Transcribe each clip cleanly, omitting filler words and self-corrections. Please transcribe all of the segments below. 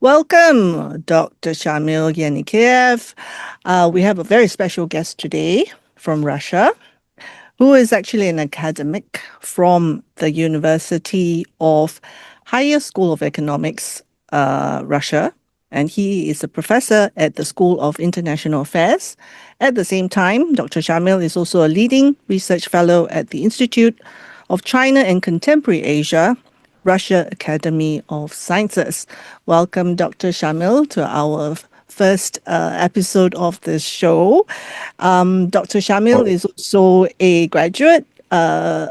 Welcome, Dr. Syamil Yenikiev. We have a very special guest today from Russia, who is actually an academic from the University of Higher School of Economics, Russia. And he is a professor at the School of International Affairs. At the same time, Dr. Syamil is also a leading research fellow at the Institute of China and Contemporary Asia, Russia Academy of Sciences. Welcome, Dr. Syamil, to our first episode of this show. Dr. Syamil is also a graduate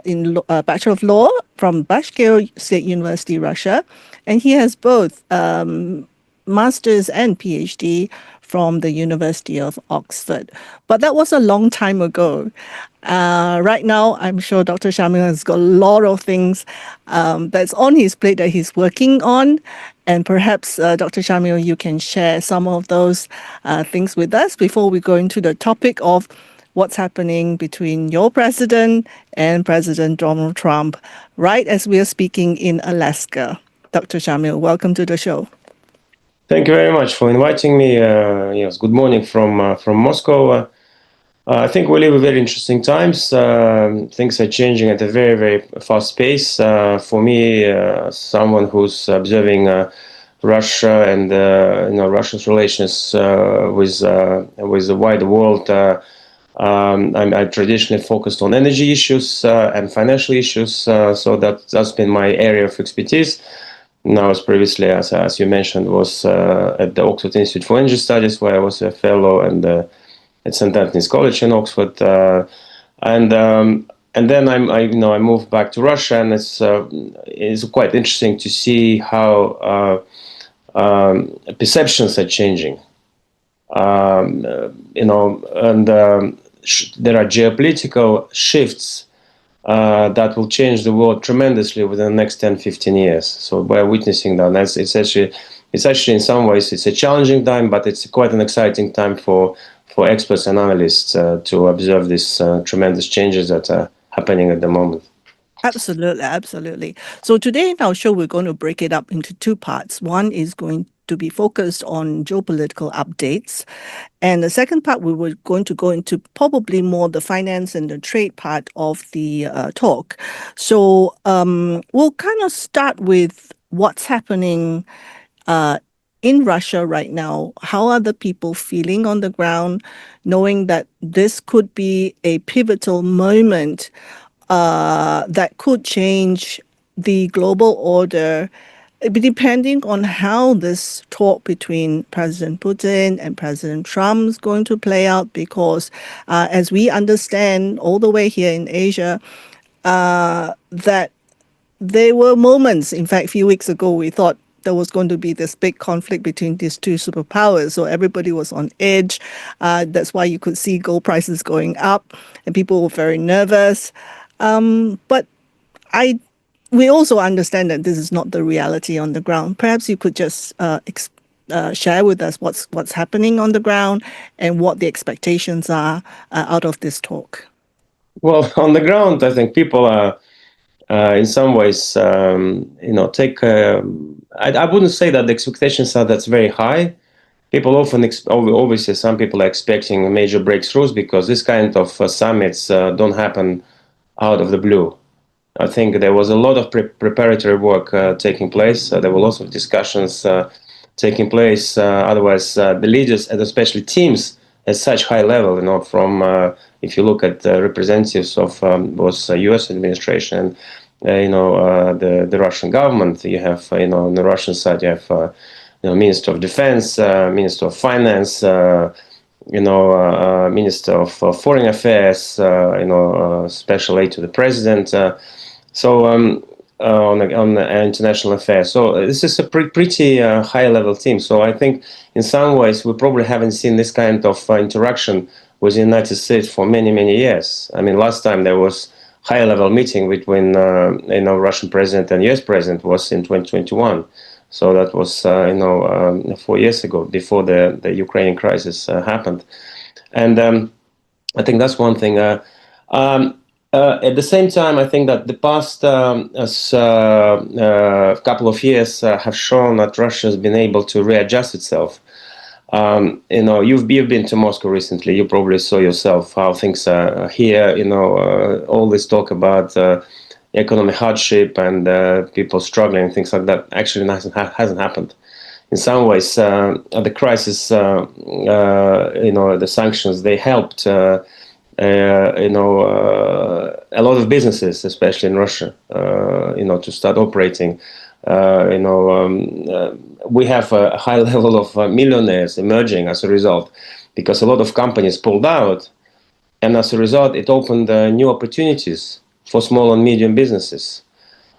in Bachelor of Law from Bashkir State University, Russia, and he has both master's and PhD from the University of Oxford. But that was a long time ago. Right now, I'm sure Dr. Syamil has got a lot of things that's on his plate that he's working on. And perhaps, Dr. Syamil, you can share some of those things with us before we go into the topic of what's happening between your president and President Donald Trump, right as we are speaking in Alaska. Dr. Syamil, welcome to the show. Thank you very much for inviting me. Yes, good morning from Moscow. I think we live in very interesting times. Things are changing at a very, very fast pace. For me, someone who's observing Russia and Russia's relations with the wider world, I traditionally focused on energy issues and financial issues. So that's been my area of expertise. Now, as previously, as you mentioned, was at the Oxford Institute for Energy Studies, where I was a fellow, and at St. Anthony's College in Oxford, and then I moved back to Russia, and it's quite interesting to see how perceptions are changing. There are geopolitical shifts that will change the world tremendously within the next 10, 15 years. So we're witnessing that. It's actually in some ways it's a challenging time, but it's quite an exciting time for experts and analysts to observe these tremendous changes that are happening at the moment. Absolutely, absolutely. So today in our show, we're going to break it up into two parts. One is going to be focused on geopolitical updates. And the second part, we were going to go into probably more the finance and the trade part of the talk. So we'll kind of start with what's happening in Russia right now. How are the people feeling on the ground, knowing that this could be a pivotal moment that could change the global order, depending on how this talk between President Putin and President Trump is going to play out, because as we understand all the way here in Asia, that there were moments, in fact, a few weeks ago, we thought there was going to be this big conflict between these two superpowers. So everybody was on edge. That's why you could see gold prices going up and people were very nervous. But we also understand that this is not the reality on the ground. Perhaps you could just share with us what's happening on the ground and what the expectations are out of this talk. Well, on the ground, I think people are, in some ways, take. I wouldn't say that the expectations are that's very high. People often, obviously, some people are expecting major breakthroughs because this kind of summits don't happen out of the blue. I think there was a lot of preparatory work taking place. There were lots of discussions taking place. Otherwise, the leaders, and especially teams, at such high level, from if you look at representatives of both U.S. administration and the Russian government, you have on the Russian side you have Minister of Defense, Minister of Finance, Minister of Foreign Affairs, special aid to the president. On international affairs. So this is a pretty high-level team. So I think in some ways we probably haven't seen this kind of interaction with the United States for many, many years. I mean, last time there was high-level meeting between Russian president and U.S. president was in 2021. So that was 4 years ago, before the Ukrainian crisis happened. And I think that's one thing. At the same time, I think that the past couple of years have shown that Russia has been able to readjust itself. You've been to Moscow recently. You probably saw yourself how things are here. All this talk about economic hardship and people struggling, things like that, actually hasn't happened. In some ways, the crisis, the sanctions, they helped. A lot of businesses, especially in Russia, to start operating. We have a high level of millionaires emerging as a result, because a lot of companies pulled out, and as a result, it opened new opportunities for small and medium businesses.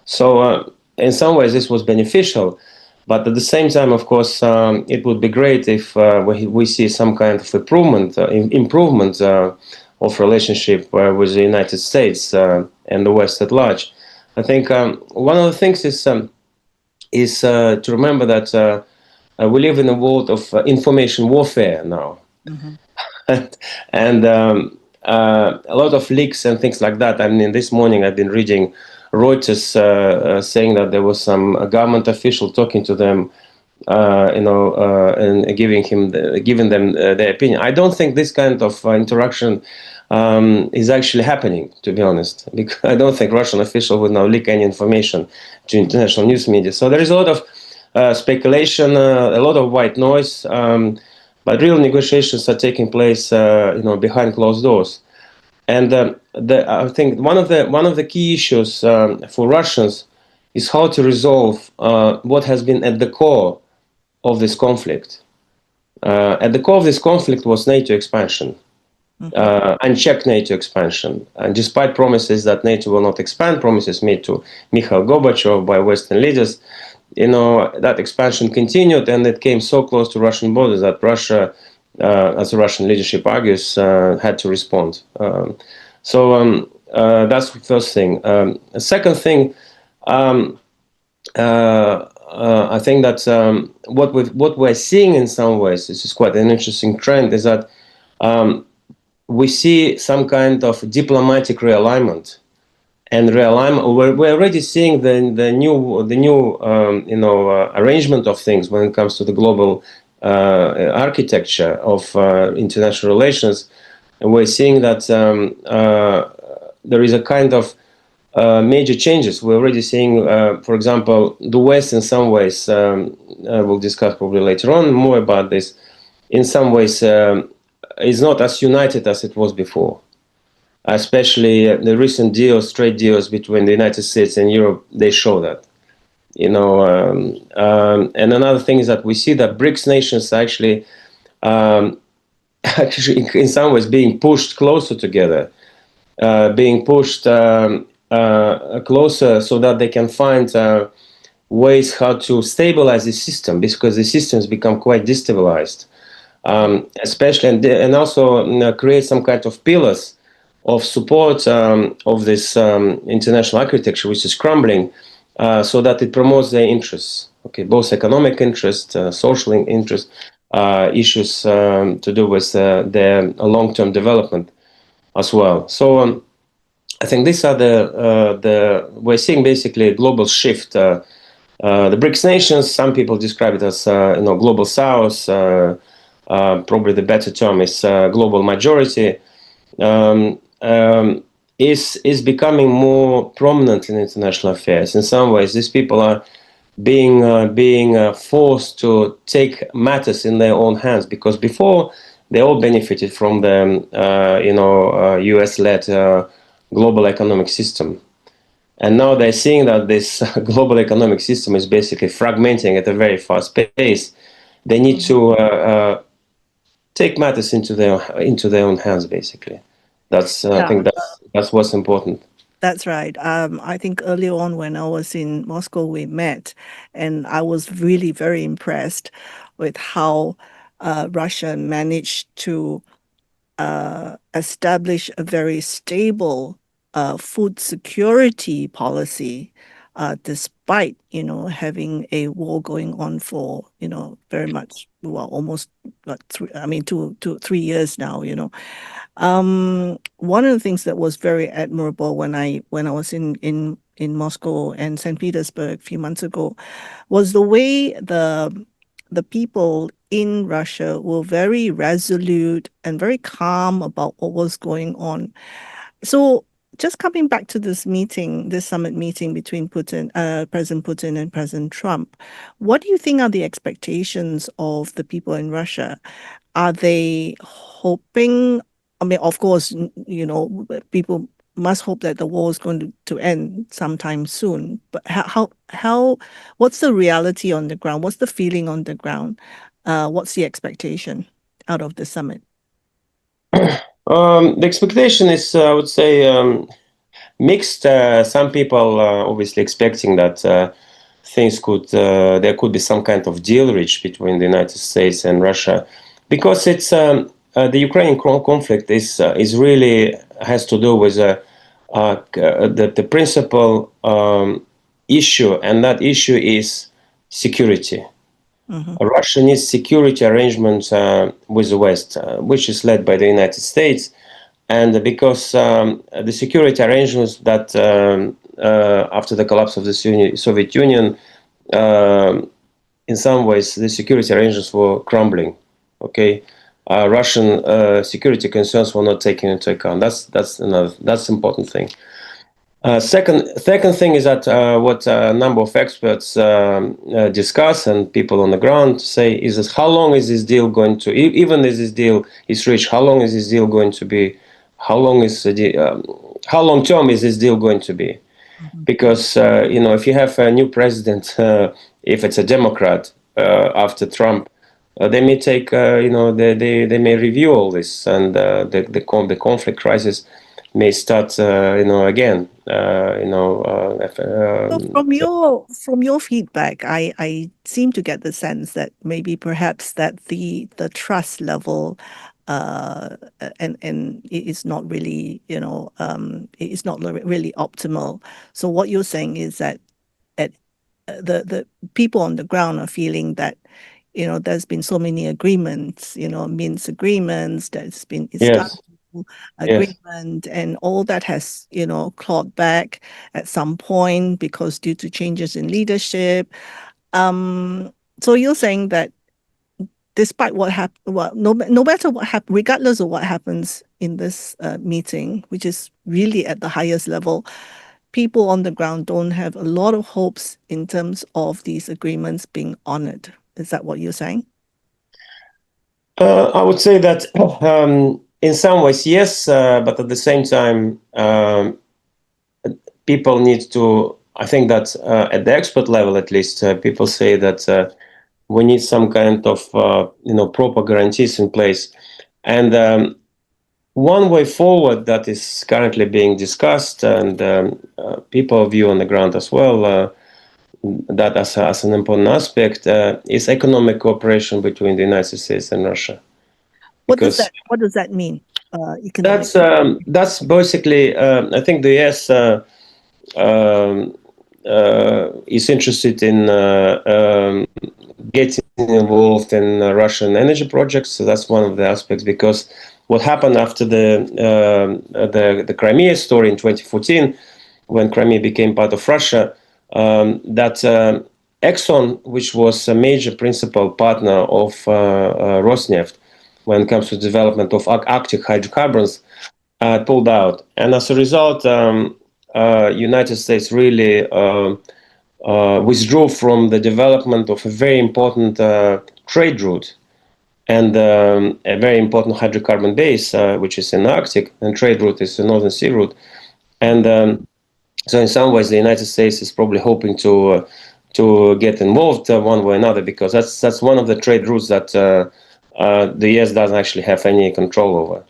So, in some ways, this was beneficial. But at the same time, of course, it would be great if we see some kind of improvement of relationship with the United States and the West at large. I think one of the things is to remember that we live in a world of information warfare now, Mm-hmm. and a lot of leaks and things like that. I mean, this morning I've been reading Reuters saying that there was some government official talking to them, and giving them their opinion. I don't think this kind of interaction is actually happening, to be honest, because I don't think Russian officials would now leak any information to international news media. So there is a lot of speculation, a lot of white noise, but real negotiations are taking place, behind closed doors. And I think one of the key issues for Russians is how to resolve what has been at the core of this conflict. At the core of this conflict was NATO expansion, Mm-hmm. unchecked NATO expansion. And despite promises that NATO will not expand, promises made to Mikhail Gorbachev by Western leaders, that expansion continued, and it came so close to Russian borders that Russia, as the Russian leadership argues, had to respond. That's the first thing. The second thing, I think that what we're seeing in some ways, this is quite an interesting trend, is that we see some kind of diplomatic realignment. And realignment, we're already seeing the new arrangement of things when it comes to the global architecture of international relations, and we're seeing that there is a kind of major changes. We're already seeing, for example, the West in some ways. We'll discuss probably later on more about this. In some ways, is not as united as it was before. Especially the recent trade deals between the United States and Europe, they show that. And another thing is that we see that BRICS nations are actually, actually in some ways being pushed closer together, being pushed closer so that they can find ways how to stabilize the system, because the systems become quite destabilized, especially and also create some kind of pillars of support of this international architecture, which is crumbling, so that it promotes their interests. Okay, both economic interests, social interests, issues to do with their long-term development as well. So I think these are we're seeing basically a global shift. The BRICS nations, some people describe it as global South. Probably the better term is global majority. Is becoming more prominent in international affairs. In some ways, these people are being forced to take matters in their own hands, because before they all benefited from the US-led global economic system, and now they're seeing that this global economic system is basically fragmenting at a very fast pace. They need to take matters into their own hands, basically. I Yeah, think that's what's important. that's right. I think earlier on when I was in Moscow, we met, and I was really very impressed with how Russia managed to establish a very stable food security policy, despite having a war going on for very much, well, almost two, 3 years now. One of the things that was very admirable when I was in Moscow and St. Petersburg a few months ago was the way the people in Russia were very resolute and very calm about what was going on. So just coming back to this summit meeting between President Putin and President Trump, what do you think are the expectations of the people in Russia? Are they hoping? I mean, of course, people must hope that the war is going to end sometime soon. But what's the reality on the ground? What's the feeling on the ground? What's the expectation out of the summit? The expectation is, I would say, mixed. Some people obviously expecting that there could be some kind of deal reached between the United States and Russia, because it's the Ukrainian conflict is really has to do with the principal issue, and that issue is security. Russia needs security arrangements with the West, which is led by the United States. And because the security arrangements that after the collapse of the Soviet Union, in some ways, the security arrangements were crumbling. Okay, Russian security concerns were not taken into account. That's an important thing. Second thing is that what a number of experts discuss and people on the ground say is that how long is this deal going to, even if this deal is reached, how long is this deal going to be? How long term is this deal going to be? Because if you have a new president, if it's a Democrat after Trump, they may take they may review all this, and the conflict crisis may start again. So from your feedback, I seem to get the sense that maybe perhaps that the trust level and it is not really it is not really optimal. So what you're saying is that at the people on the ground are feeling that there's been so many agreements, Minsk agreements, there's been Yes, Istanbul yes. agreement, and all that has clawed back at some point because due to changes in leadership. So you're saying that despite what happened, well, no matter what happens, regardless of what happens in this meeting, which is really at the highest level, people on the ground don't have a lot of hopes in terms of these agreements being honored. Is that what you're saying? I would say that in some ways, yes, but at the same time, people need to. I think that at the expert level, at least, people say that we need some kind of proper guarantees in place, and one way forward that is currently being discussed, and people view on the ground as well. That as an important aspect is economic cooperation between the United States and Russia, because What does that mean? Economic. that's basically I think the US is interested in getting involved in Russian energy projects. So that's one of the aspects, because what happened after the Crimea story in 2014, when Crimea became part of Russia, that Exxon, which was a major principal partner of Rosneft when it comes to development of Arctic hydrocarbons, pulled out, and as a result, United States really withdrew from the development of a very important trade route and a very important hydrocarbon base, which is in the Arctic, and trade route is the Northern Sea route, and so in some ways the United States is probably hoping to get involved one way or another, because that's one of the trade routes that the US doesn't actually have any control over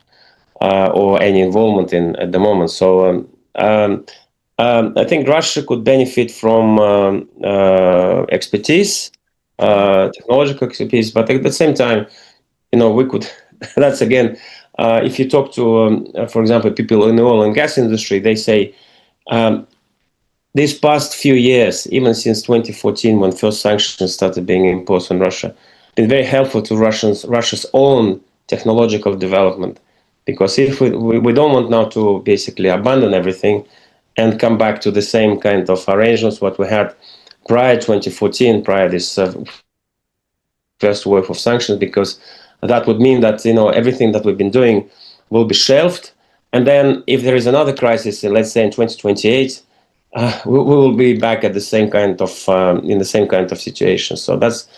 or any involvement in at the moment. So I think Russia could benefit from expertise, technological expertise, but at the same time, we could. That's again, if you talk to, for example, people in the oil and gas industry, they say these past few years, even since 2014, when first sanctions started being imposed on Russia, been very helpful to Russia's own technological development. Because if we don't want now to basically abandon everything and come back to the same kind of arrangements what we had prior 2014, prior this first wave of sanctions, because that would mean that everything that we've been doing will be shelved, and then if there is another crisis, let's say in 2028, we will be back at the same kind of in the same kind of situation. So that's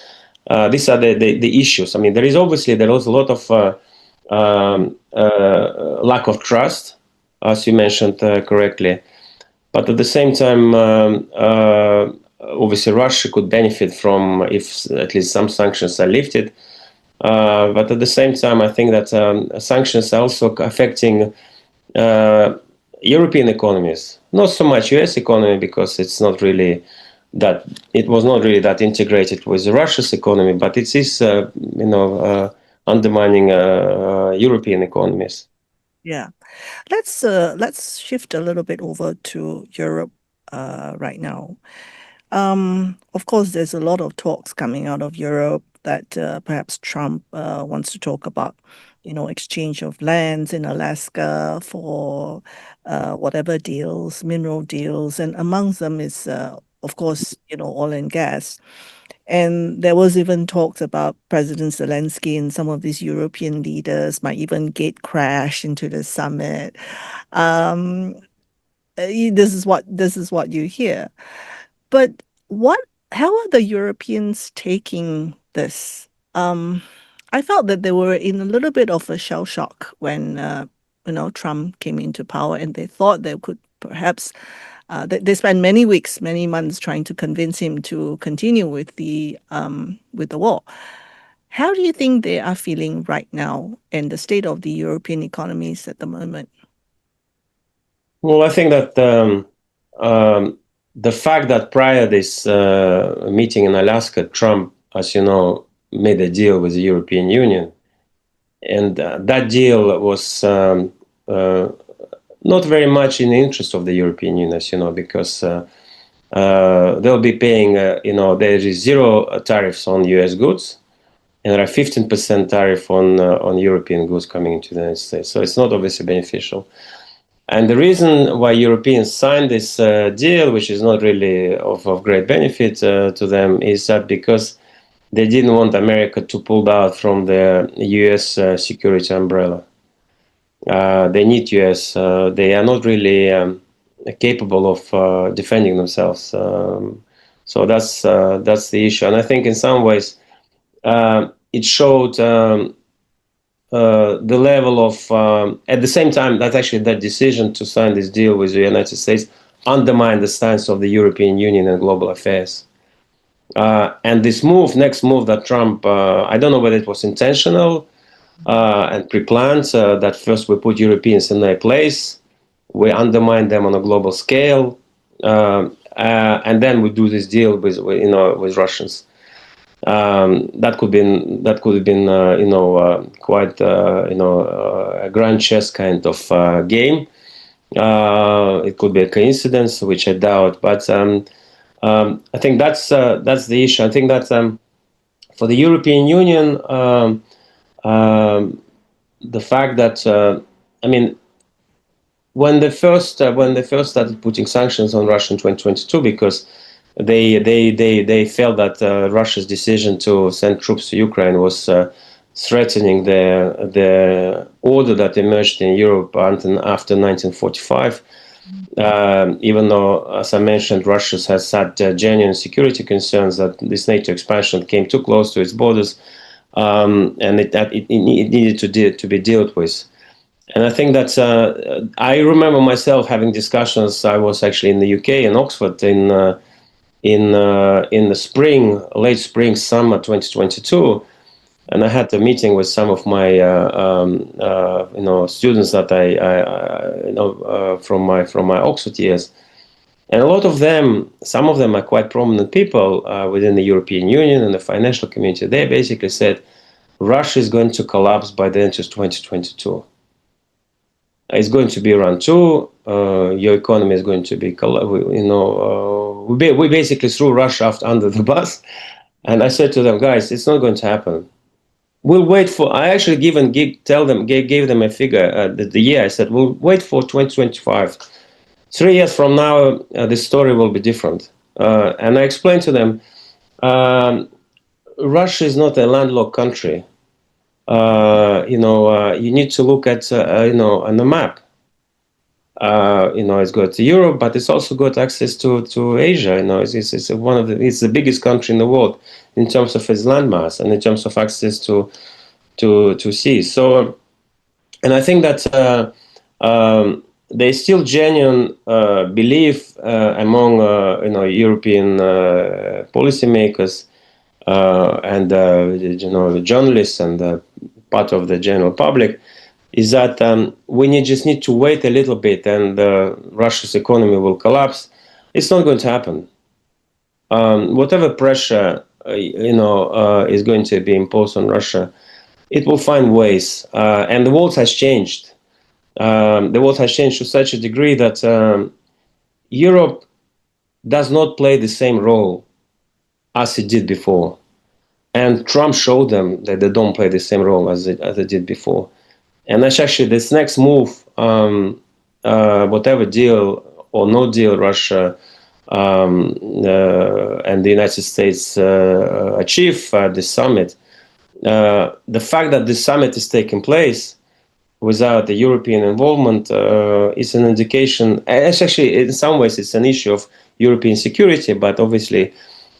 these are the issues. I mean, there is a lot of lack of trust, as you mentioned correctly. But at the same time, obviously, Russia could benefit from if at least some sanctions are lifted. But at the same time, I think that sanctions are also affecting European economies. Not so much U.S. economy, because it was not really that integrated with Russia's economy, but it is undermining European economies. Yeah. Let's shift a little bit over to Europe right now. Of course, there's a lot of talks coming out of Europe that perhaps Trump wants to talk about, exchange of lands in Alaska for whatever deals, mineral deals, and amongst them is, of course, oil and gas. And there was even talks about President Zelensky and some of these European leaders might even gate crash into the summit. Um, this is what you hear. But how are the Europeans taking this? I felt that they were in a little bit of a shell shock when Trump came into power, and they thought they could perhaps they spent many weeks, many months trying to convince him to continue with the war. How do you think they are feeling right now and the state of the European economies at the moment? Well, I think that the fact that prior this meeting in Alaska, Trump, as you know, made a deal with the European Union, and that deal was not very much in the interest of the European Union, as you know, because they'll be paying, there is zero tariffs on U.S. goods, and there are 15% tariff on European goods coming into the United States. So it's not obviously beneficial. And the reason why Europeans signed this deal, which is not really of great benefit to them, is that because they didn't want America to pull out from the U.S. Security umbrella. They need U.S. They are not really capable of defending themselves. So that's the issue. And I think in some ways it showed the level of, at the same time, that actually that decision to sign this deal with the United States undermined the stance of the European Union in global affairs. And this next move that Trump, I don't know whether it was intentional and pre-planned, that first we put Europeans in their place, we undermine them on a global scale, and then we do this deal with Russians. That could have been quite a grand chess kind of game. It could be a coincidence, which I doubt, but I think that's the issue. I think that for the European Union, the fact that I mean, when they first started putting sanctions on Russia in 2022, because they felt that Russia's decision to send troops to Ukraine was threatening the order that emerged in Europe after 1945. Even though, as I mentioned, Russia has had genuine security concerns that this NATO expansion came too close to its borders, and it needed to be dealt with. And I think that I remember myself having discussions. I was actually in the UK, in Oxford, in the spring, late spring, summer 2022, and I had a meeting with some of my students that I know from my Oxford years, and a lot of them, some of them are quite prominent people within the European Union and the financial community. They basically said Russia is going to collapse by the end of 2022. It's going to be round two. Your economy is going to be, we basically threw Russia under the bus. And I said to them, guys, it's not going to happen. We'll wait for. I actually gave them a figure, the year. I said, we'll wait for 2025. 3 years from now, the story will be different. And I explained to them, Russia is not a landlocked country. You need to look at, on the map. It's got Europe, but it's also got access to Asia. It's the biggest country in the world in terms of its landmass and in terms of access to seas. So, and I think that there's still genuine belief among European policymakers and the journalists and part of the general public is that we just need to wait a little bit and Russia's economy will collapse. It's not going to happen. Whatever pressure is going to be imposed on Russia, it will find ways. And the world has changed. The world has changed to such a degree that Europe does not play the same role as it did before. And Trump showed them that they don't play the same role as they did before. And that's actually this next move, whatever deal or no deal Russia and the United States achieve at this summit, the fact that this summit is taking place without the European involvement is an indication. It's actually, in some ways, it's an issue of European security, but obviously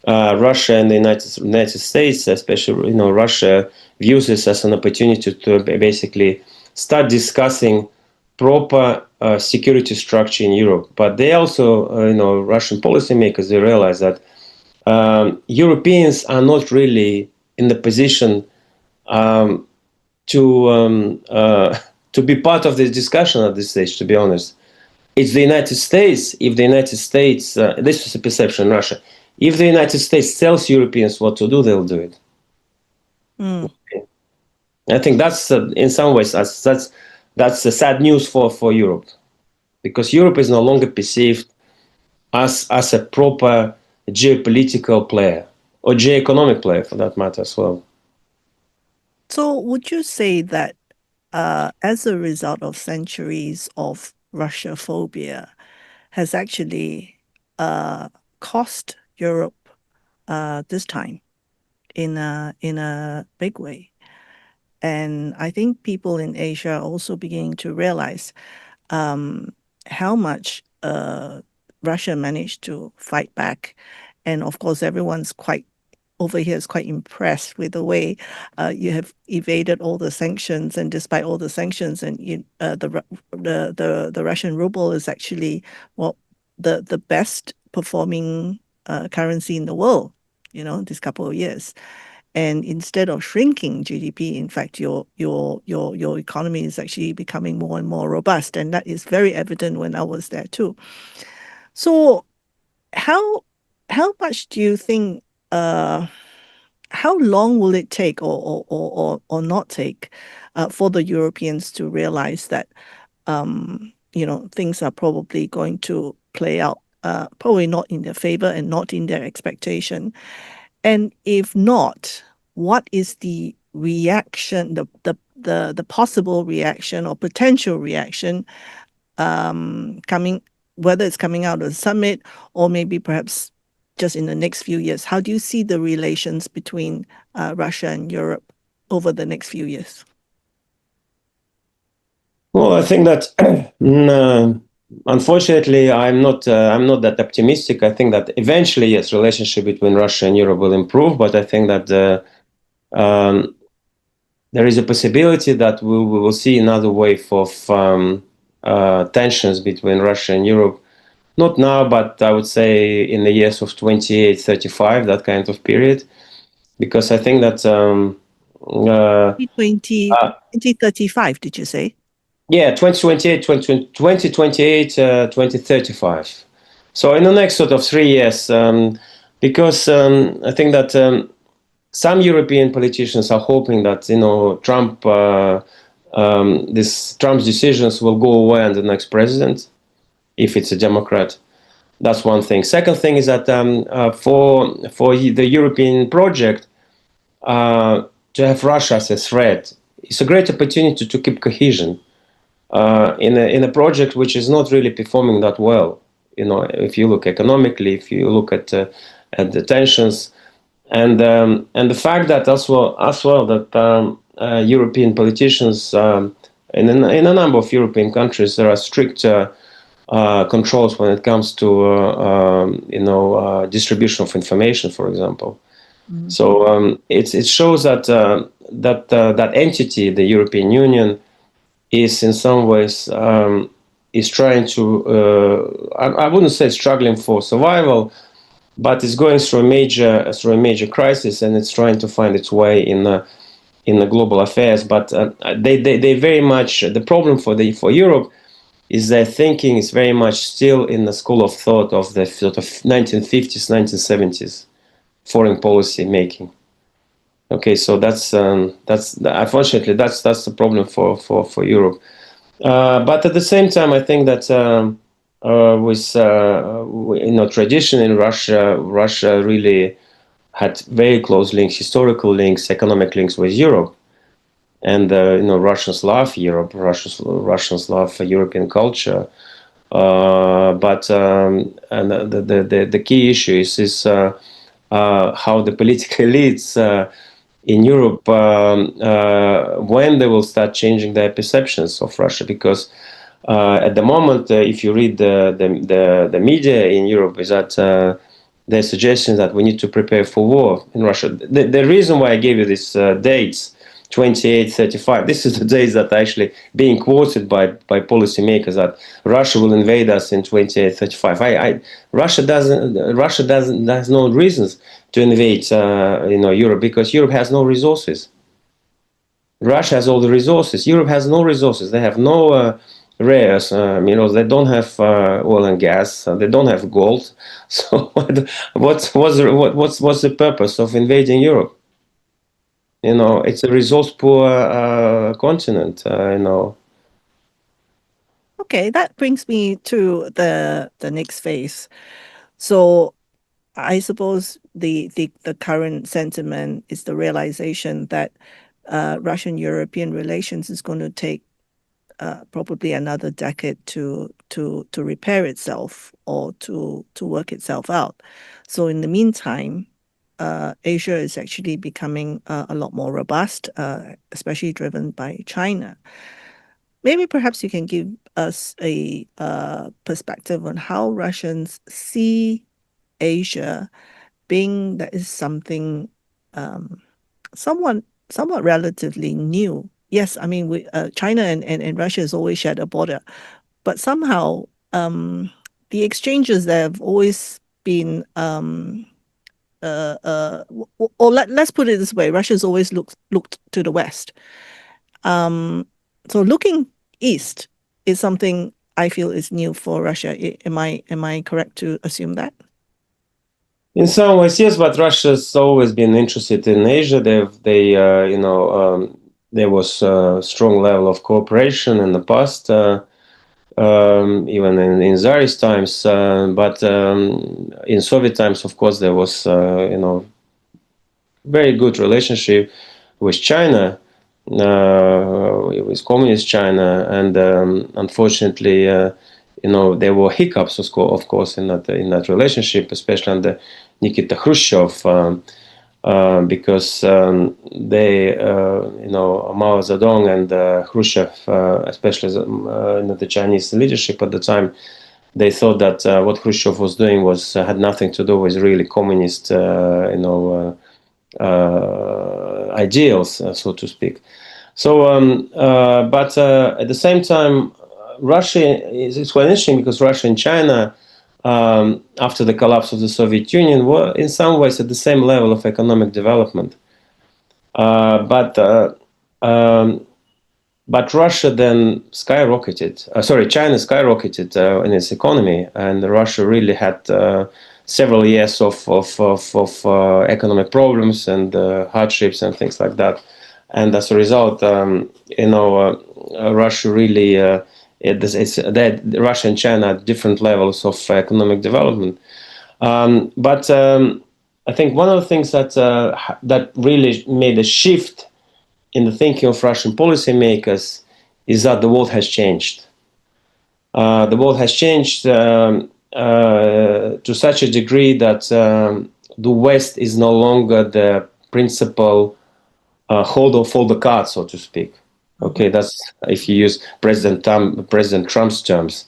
Russia and the United States, especially Russia, views this as an opportunity to basically start discussing proper security structure in Europe. But they also, Russian policymakers, they realize that Europeans are not really in the position to be part of this discussion at this stage, to be honest. It's the United States. If the United States, this is a perception in Russia, if the United States tells Europeans what to do, they'll do it. I think that's, in some ways, that's sad news for Europe, because Europe is no longer perceived as a proper geopolitical player, or geoeconomic player for that matter as well. So would you say that as a result of centuries of Russia-phobia has actually cost Europe this time in a big way? And I think people in Asia are also beginning to realize how much Russia managed to fight back. And of course, everyone's over here is quite impressed with the way you have evaded all the sanctions, and despite all the sanctions, and the Russian ruble is actually the best performing currency in the world, this couple of years. And instead of shrinking GDP, in fact, your economy is actually becoming more and more robust, and that is very evident when I was there too. So, how much do you think? How long will it take, or not take, for the Europeans to realize that things are probably going to play out, probably not in their favor and not in their expectation? And if not, what is the reaction, the possible reaction or potential reaction coming, whether it's coming out of the summit or maybe perhaps just in the next few years? How do you see the relations between Russia and Europe over the next few years? Well, I think that unfortunately, I'm not that optimistic. I think that eventually, yes, relationship between Russia and Europe will improve, but I think that there is a possibility that we will see another wave of tensions between Russia and Europe. Not now, but I would say in the years of 28, 35, that kind of period, because I think that 2035, did you say? Yeah, 2028, 2035. So in the next sort of 3 years, because I think that some European politicians are hoping that Trump's decisions will go away under the next president, if it's a Democrat. That's one thing. Second thing is that for the European project, to have Russia as a threat, it's a great opportunity to keep cohesion in a project which is not really performing that well. If you look economically, if you look at the tensions, and the fact that as well that European politicians in a number of European countries there are strict controls when it comes to distribution of information, for example. Mm. So it shows that that entity, the European Union, is in some ways is trying to I wouldn't say struggling for survival, but it's going through a major crisis, and it's trying to find its way in the global affairs. But they very much, the problem for Europe is their thinking is very much still in the school of thought of the sort of 1950s, 1970s foreign policy making. Okay, so that's unfortunately that's the problem for Europe. But at the same time, I think that with tradition in Russia, Russia really had very close links, historical links, economic links with Europe, and Russians love Europe. Russians love European culture. But and the key issue is how the political elites in Europe when they will start changing their perceptions of Russia, because at the moment, if you read the media in Europe, is that they're suggesting that we need to prepare for war in Russia. The reason why I gave you these dates, 28, 35. This is the days that are actually being quoted by policymakers, that Russia will invade us in 28, 35. Russia has no reasons to invade Europe, because Europe has no resources. Russia has all the resources. Europe has no resources. They have no rares. They don't have oil and gas. They don't have gold. So what's the purpose of invading Europe? It's a resource poor continent. Okay, that brings me to the next phase. So I suppose the current sentiment is the realization that Russian-European relations is going to take probably another decade to repair itself, or to work itself out. So in the meantime, Asia is actually becoming a lot more robust, especially driven by China. Maybe perhaps you can give us a perspective on how Russians see Asia, being that is something somewhat relatively new. Yes, I mean, China and Russia has always shared a border, but somehow the exchanges there have always been or let's put it this way: Russia's always looked to the West. So looking east is something I feel is new for Russia. Am I correct to assume that? In some ways, yes, but Russia's always been interested in Asia. There was a strong level of cooperation in the past, even in Tsarist times. But in Soviet times, of course, there was very good relationship with China, with communist China, and unfortunately, there were hiccups, of course, in that relationship, especially under Nikita Khrushchev, because Mao Zedong and Khrushchev, especially the Chinese leadership at the time, they thought that what Khrushchev was doing had nothing to do with really communist, ideals, so to speak. So, but at the same time, Russia it's quite interesting, because Russia and China, after the collapse of the Soviet Union, were in some ways at the same level of economic development. But Russia then skyrocketed. China skyrocketed in its economy, and Russia really had several years of economic problems and hardships and things like that. And as a result, Russia really that Russia and China at different levels of economic development. But I think one of the things that really made a shift in the thinking of Russian policymakers is that the world has changed. The world has changed to such a degree that the West is no longer the principal holder of all the cards, so to speak. Okay, that's if you use President Trump's terms.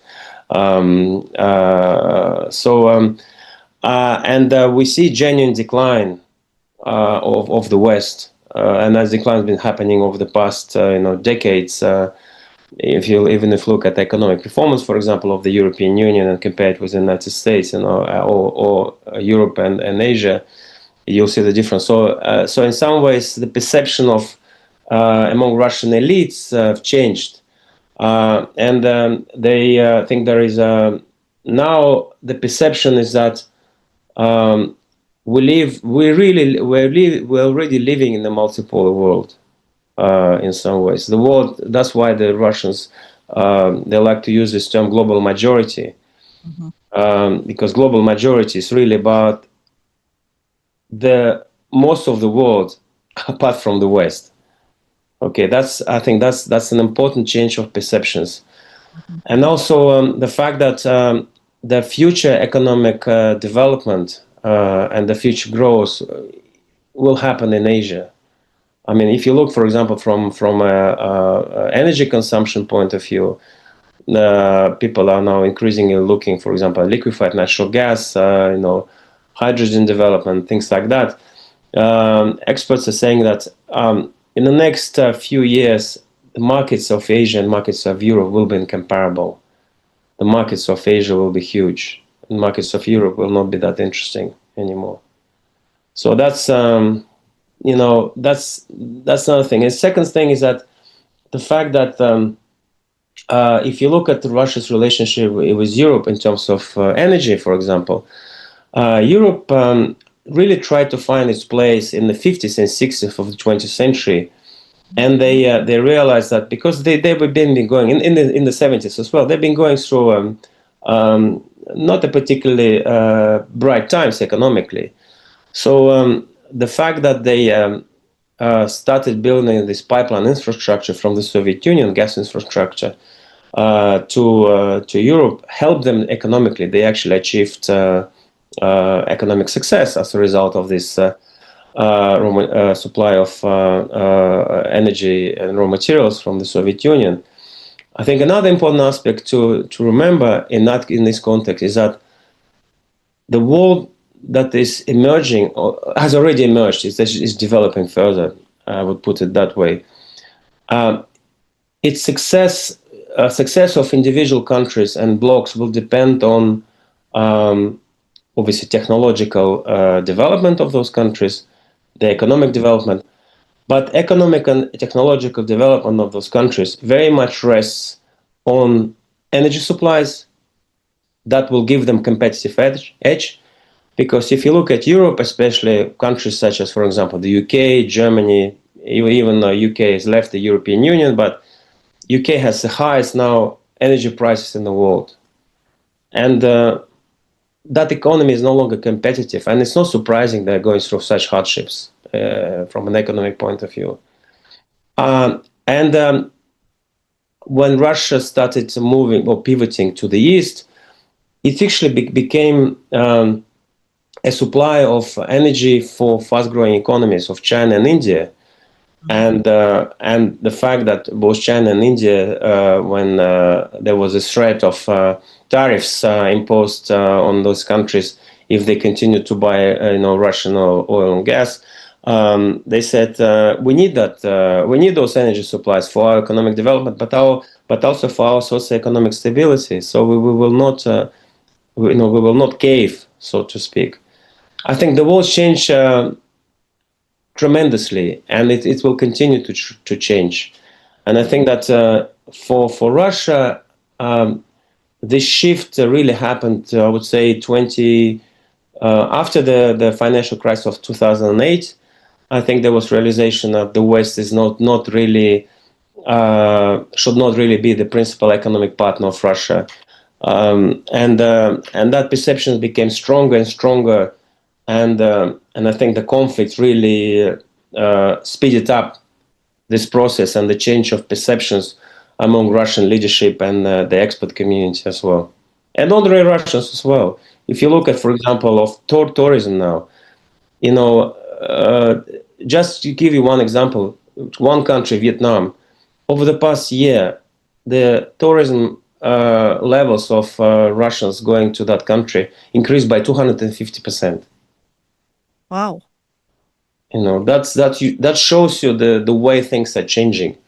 We see genuine decline of the West, and that decline has been happening over the past decades. If you look at the economic performance, for example, of the European Union and compare it with the United States, or Europe and Asia, you'll see the difference. So in some ways, the perception of among Russian elites have changed, and they think there is now the perception is that we're already living in a multipolar world. In some ways, the world. That's why the Russians they like to use this term "global majority," because global majority is really about the most of the world apart from the West. Okay, I think that's an important change of perceptions, and also the fact that the future economic development and the future growth will happen in Asia. I mean, if you look, for example, from energy consumption point of view, people are now increasingly looking, for example, at liquefied natural gas, hydrogen development, things like that. Experts are saying that in the next few years, the markets of Asia and markets of Europe will be incomparable. The markets of Asia will be huge. The markets of Europe will not be that interesting anymore. So that's another thing. And second thing is that the fact that if you look at Russia's relationship with Europe in terms of energy, for example, Europe really tried to find its place in the 50s and 60s of the 20th century, and they realized that because they've been going in the 70s as well, they've been going through not a particularly bright times economically. So the fact that they started building this pipeline infrastructure from the Soviet Union, gas infrastructure, to Europe, helped them economically. They actually achieved economic success as a result of this supply of energy and raw materials from the Soviet Union. I think another important aspect to remember in this context is that the world that is emerging, or has already emerged, is developing further. I would put it that way. Its success of individual countries and blocks will depend on obviously technological development of those countries, the economic development, but economic and technological development of those countries very much rests on energy supplies that will give them competitive edge. Because if you look at Europe, especially countries such as, for example, the UK, Germany, even though UK has left the European Union, but UK has the highest now energy prices in the world. And that economy is no longer competitive. And it's not surprising they're going through such hardships from an economic point of view. When Russia started moving or pivoting to the east, it actually became a supply of energy for fast-growing economies of China and India. And the fact that both China and India, when there was a threat of tariffs imposed on those countries if they continue to buy Russian oil and gas, they said we need that. We need those energy supplies for our economic development, but also for our socioeconomic stability. So we will not, we will not cave, so to speak. I think the world changed tremendously, and it will continue to change. And I think that for Russia, this shift really happened, I would say, after the financial crisis of 2008. I think there was realization that the West is not really should not really be the principal economic partner of Russia. And that perception became stronger and stronger, and I think the conflict really speeded up this process and the change of perceptions among Russian leadership and the expert community as well, and ordinary Russians as well. If you look at, for example, of tourism now, you know, just to give you one example, one country, Vietnam, over the past year, the tourism levels of Russians going to that country increased by 250%. Wow. That shows you the way things are changing.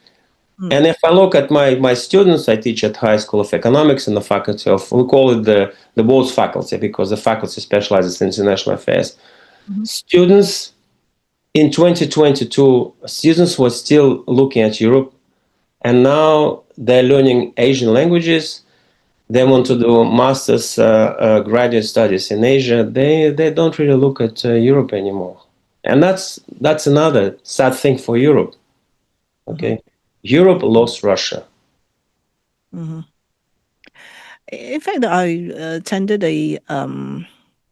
And if I look at my students, I teach at High School of Economics in the faculty of, we call it the world's faculty, because the faculty specializes in international affairs. Students in 2022, students were still looking at Europe, and now they're learning Asian languages. They want to do master's graduate studies in Asia. They don't really look at Europe anymore. And that's another sad thing for Europe. Okay. Europe lost Russia. In fact, I attended a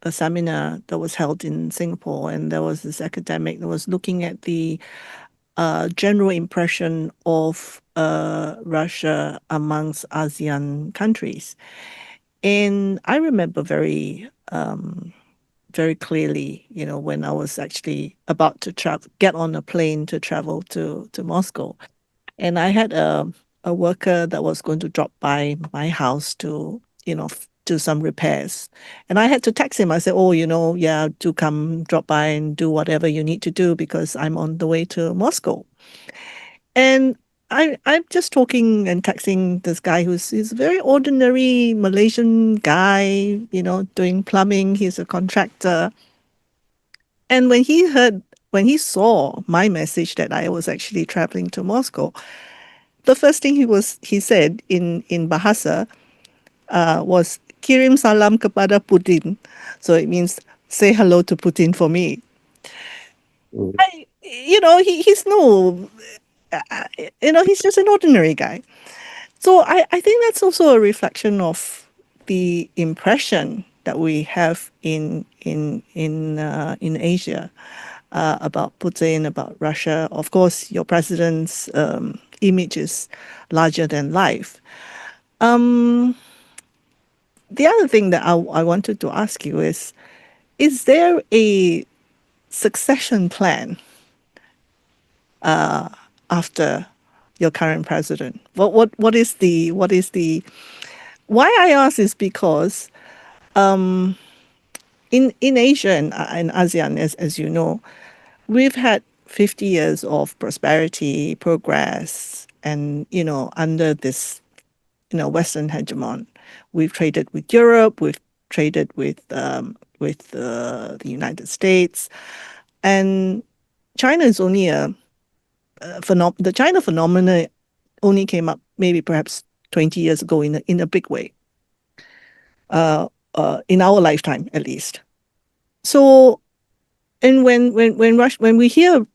seminar that was held in Singapore, and there was this academic that was looking at the general impression of Russia amongst ASEAN countries. And I remember very clearly, when I was actually about to get on a plane to travel to Moscow. And I had a worker that was going to drop by my house to, do some repairs. And I had to text him. I said, oh, yeah, do come drop by and do whatever you need to do because I'm on the way to Moscow. And I'm just talking and texting this guy he's a very ordinary Malaysian guy, doing plumbing. He's a contractor. And when he saw my message that I was actually traveling to Moscow, the first thing he said in Bahasa was kirim salam kepada Putin. So it means say hello to Putin for me. He's no, he's just an ordinary guy. So I think that's also a reflection of the impression that we have in Asia about Putin, about Russia. Of course, your president's image is larger than life. The other thing that I wanted to ask you is there a succession plan after your current president? What is the why I ask is because in Asia and ASEAN, as you know, we've had 50 years of prosperity, progress, and under this Western hegemon, we've traded with Europe, we've traded with the United States, and China is only the China phenomena only came up maybe perhaps 20 years ago in a big way, in our lifetime at least. So, and when we hear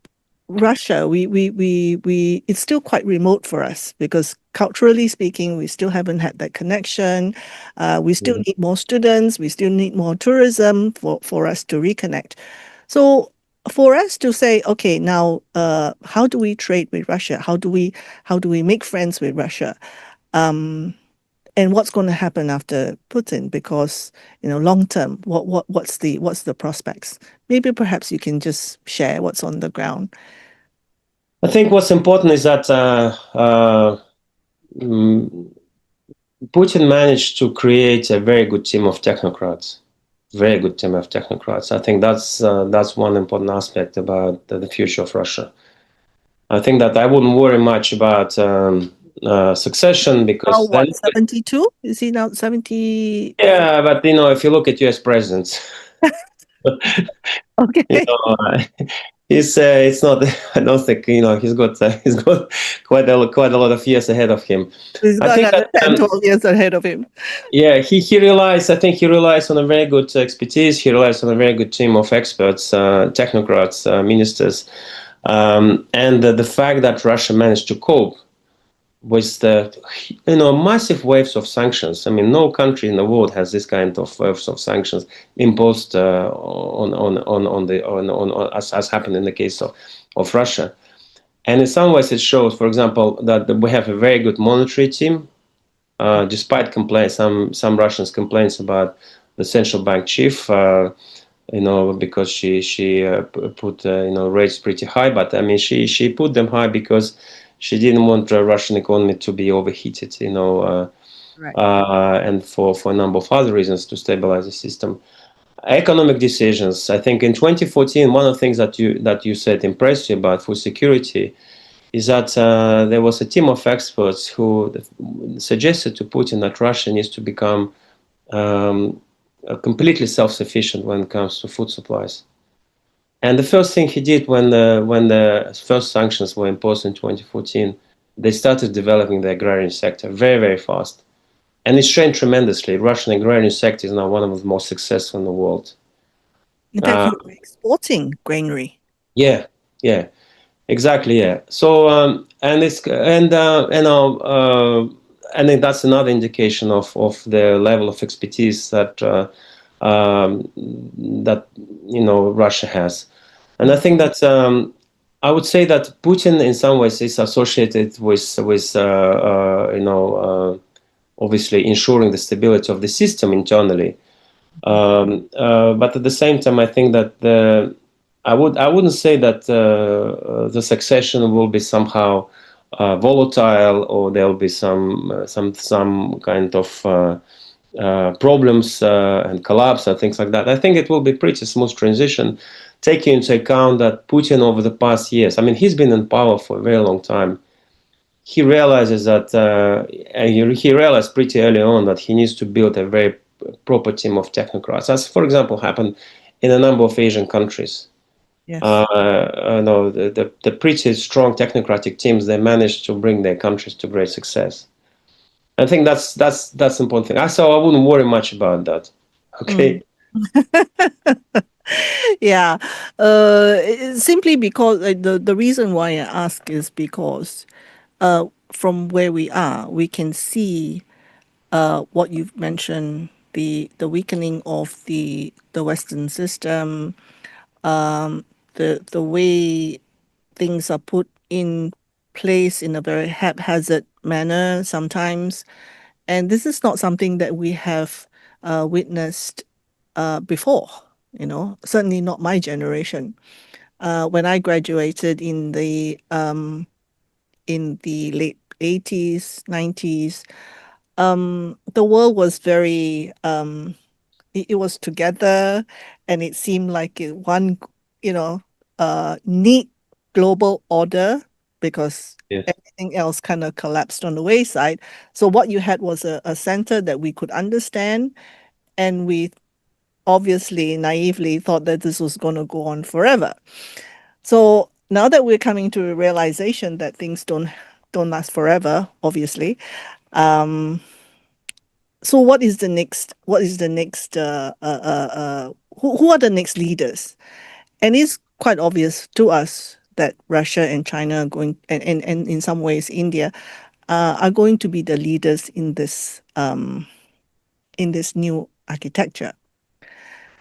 Russia, we it's still quite remote for us because culturally speaking, we still haven't had that connection. We still need more students. We still need more tourism for us to reconnect. So for us to say, okay, now how do we trade with Russia? How do we make friends with Russia? And what's going to happen after Putin? Because long term, what's the prospects? Maybe perhaps you can just share what's on the ground. I think what's important is that Putin managed to create a very good team of technocrats. Very good team of technocrats. I think that's one important aspect about the future of Russia. I think that I wouldn't worry much about succession because now, 72? Is he now 70? Yeah, but if you look at U.S. presidents, Okay. It's not. I don't think he's got quite a lot of years ahead of him. He's got another 10, 12 years ahead of him. Yeah, he relies. I think he relies on a very good expertise. He relies on a very good team of experts, technocrats, ministers, and the fact that Russia managed to cope with the massive waves of sanctions. I mean, no country in the world has this kind of waves of sanctions imposed as happened in the case of Russia. And in some ways, it shows, for example, that we have a very good monetary team, despite complaints. Some Russians complaints about the central bank chief. Because she put rates pretty high, but I mean she put them high because she didn't want the Russian economy to be overheated, Right. and for a number of other reasons to stabilize the system. Economic decisions. I think in 2014, one of the things that you said impressed you about food security is that there was a team of experts who suggested to Putin that Russia needs to become completely self-sufficient when it comes to food supplies. And the first thing he did when the first sanctions were imposed in 2014, they started developing the agrarian sector very, very fast. And it's changed tremendously. Russian agrarian sector is now one of the most successful in the world. In fact, Uh, you were exporting granary. yeah, yeah, exactly, yeah. So and it's and then that's another indication of the level of expertise um, that Russia has. And I think that I would say that Putin, in some ways, is associated with obviously ensuring the stability of the system internally. But at the same time, I think that I wouldn't say that the succession will be somehow volatile, or there will be some kind of problems and collapse and things like that. I think it will be pretty smooth transition, taking into account that Putin over the past years, I mean, he's been in power for a very long time. He realizes that he realized pretty early on that he needs to build a very proper team of technocrats, as for example happened in a number of Asian countries. Yes. No, the pretty strong technocratic teams, they managed to bring their countries to great success. I think that's the important thing. So I wouldn't worry much about that. Mm. Okay. Yeah. Simply because the reason why I ask is because from where we are, we can see what you've mentioned, the weakening of the Western system, the way things are put in place in a very haphazard manner sometimes. And this is not something that we have witnessed before, certainly not my generation. When I graduated in the late 80s, 90s, the world was very it was together, and it seemed like one, neat global order, because Yes. everything else kind of collapsed on the wayside. So what you had was a center that we could understand, and we obviously naively thought that this was going to go on forever. So now that we're coming to a realization that things don't last forever, obviously. Um, so what is the next who are the next leaders? And it's quite obvious to us that Russia and China are going, and in some ways India are going to be the leaders in this new architecture.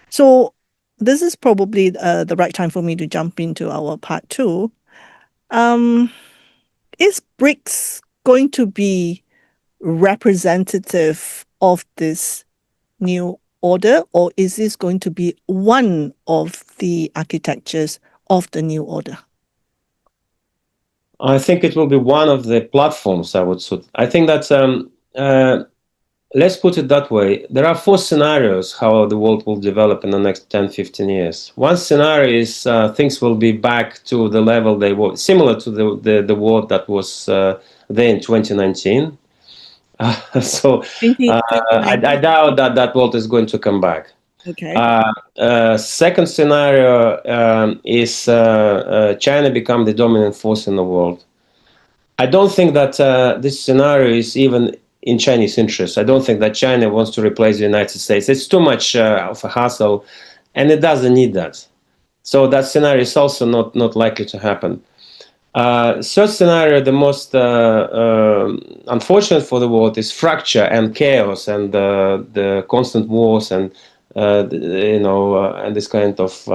So this is probably the right time for me to jump into our part two. Um, is BRICS going to be representative of this new order, or is this going to be one of the architectures of the new order? I think it will be one of the platforms I would suit. I think that let's put it that way. There are four scenarios how the world will develop in the next 10, 15 years. One scenario is things will be back to the level they were, similar to the world that was there in 2019. So 2019. I doubt that world is going to come back. Okay. Second scenario is China become the dominant force in the world. I don't think that this scenario is even in Chinese interest. I don't think that China wants to replace the United States. It's too much of a hassle, and it doesn't need that. So that scenario is also not likely to happen. Third scenario, the most unfortunate for the world, is fracture and chaos and the constant wars and and this kind of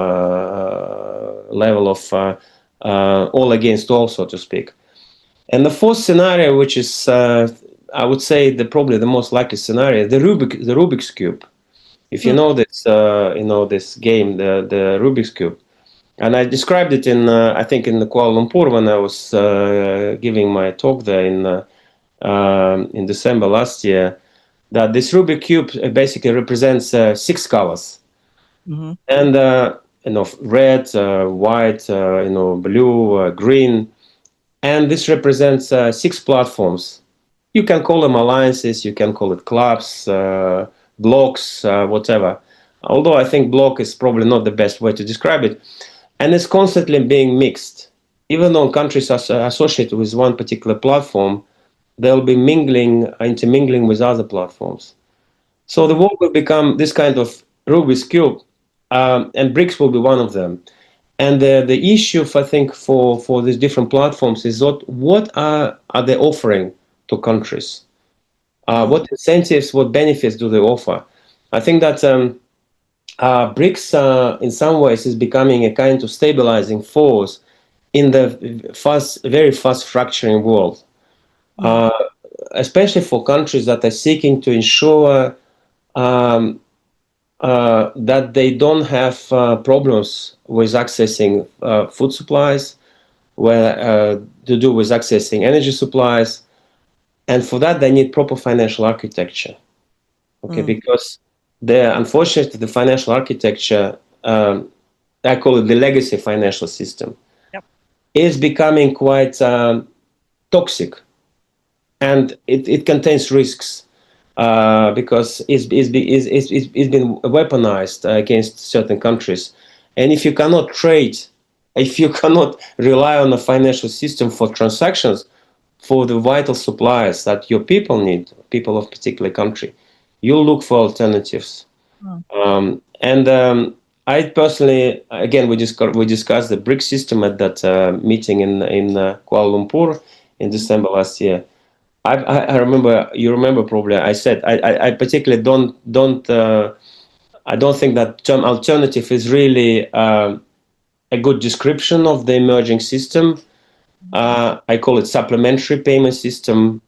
level of all against all, so to speak. And the fourth scenario, which is I would say probably the most likely scenario, the Rubik's cube. If you Mm, know this, this game, the Rubik's cube. And I described it I think, in the Kuala Lumpur when I was giving my talk there in December last year. That this Rubik cube basically represents six colors, mhm, and red, white, blue, green, and this represents six platforms. You can call them alliances, you can call it clubs, blocks, whatever. Although I think block is probably not the best way to describe it. And it's constantly being mixed. Even though countries are associated with one particular platform, they'll be intermingling with other platforms. So the mm, world will become this kind of Rubik's cube, and BRICS will be one of them. And the issue, I think, for these different platforms is what are they offering to countries? mm, What incentives, what benefits do they offer? I think that BRICS, in some ways, is becoming a kind of stabilizing force in the very fast fracturing world, mm, uh, especially for countries that are seeking to ensure um, that they don't have problems with accessing food supplies, where to do with accessing energy supplies, and for that they need proper financial architecture. Okay, mm. because unfortunately the financial architecture, I call it the legacy financial system, Yep. is becoming quite toxic, and it contains risks because it's been weaponized against certain countries. And if you cannot trade, if you cannot rely on a financial system for transactions, for the vital supplies that your people need, people of particular country, you'll look for alternatives. Mm, And I personally, again, we discussed the BRIC system at that meeting in Kuala Lumpur in December last year. I remember, you remember probably, I said I particularly I don't think that term alternative is really a good description of the emerging system. I call it supplementary payment system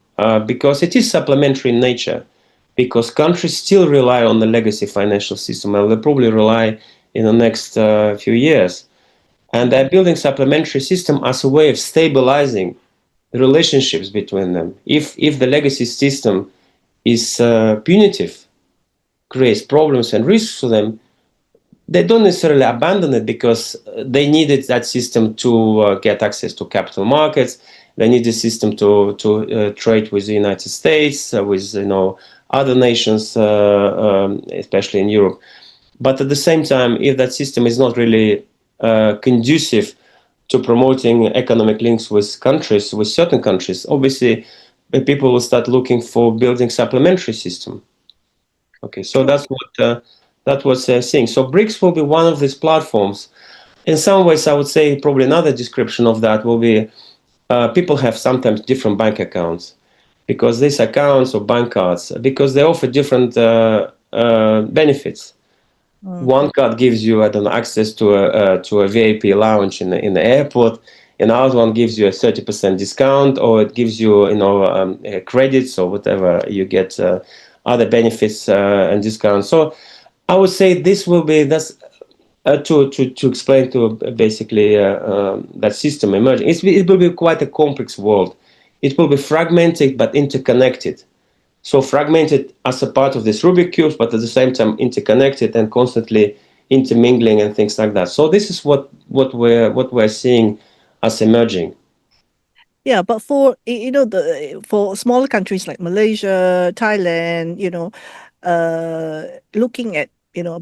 because it is supplementary in nature, because countries still rely on the legacy financial system, and they'll probably rely in the next few years. And mm, they're building supplementary system as a way of stabilizing the relationships between them. If the legacy system is punitive, creates problems and risks for them, they don't necessarily abandon it, because they needed that system to get access to capital markets. They need the system to trade with the United States, with other nations, especially in Europe. But at the same time, if that system is not really conducive to promoting economic links with countries, with certain countries, obviously people will start looking for building supplementary system. Okay, so sure. that was seeing. So BRICS will be one of these platforms. In some ways, I would say probably another description of that will be people have sometimes different bank accounts, because these accounts or bank cards, because they offer different benefits. Mm, One card gives you, I don't know, access to a VIP lounge in the airport. Another one gives you a 30% discount, or it gives you, credits or whatever. You get other benefits and discounts. So I would say that's to explain to basically that system emerging. It will be quite a complex world. It will be fragmented but interconnected. So fragmented as a part of this Rubik cubes, but at the same time interconnected and constantly intermingling and things like that. So this is what we're seeing as emerging. yeah, but for the for smaller countries like Malaysia, Thailand, looking at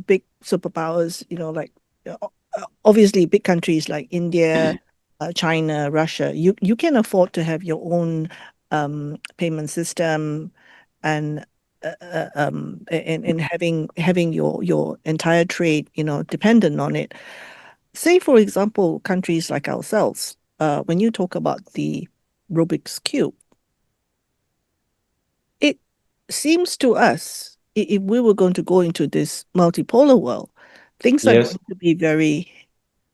big superpowers, like obviously big countries like India, China, Russia, you can afford to have your own payment system and and having your entire trade dependent on it. Say for example, countries like ourselves. when you talk about the Rubik's Cube, it seems to us, if we were going to go into this multipolar world, things are Yes. going to be very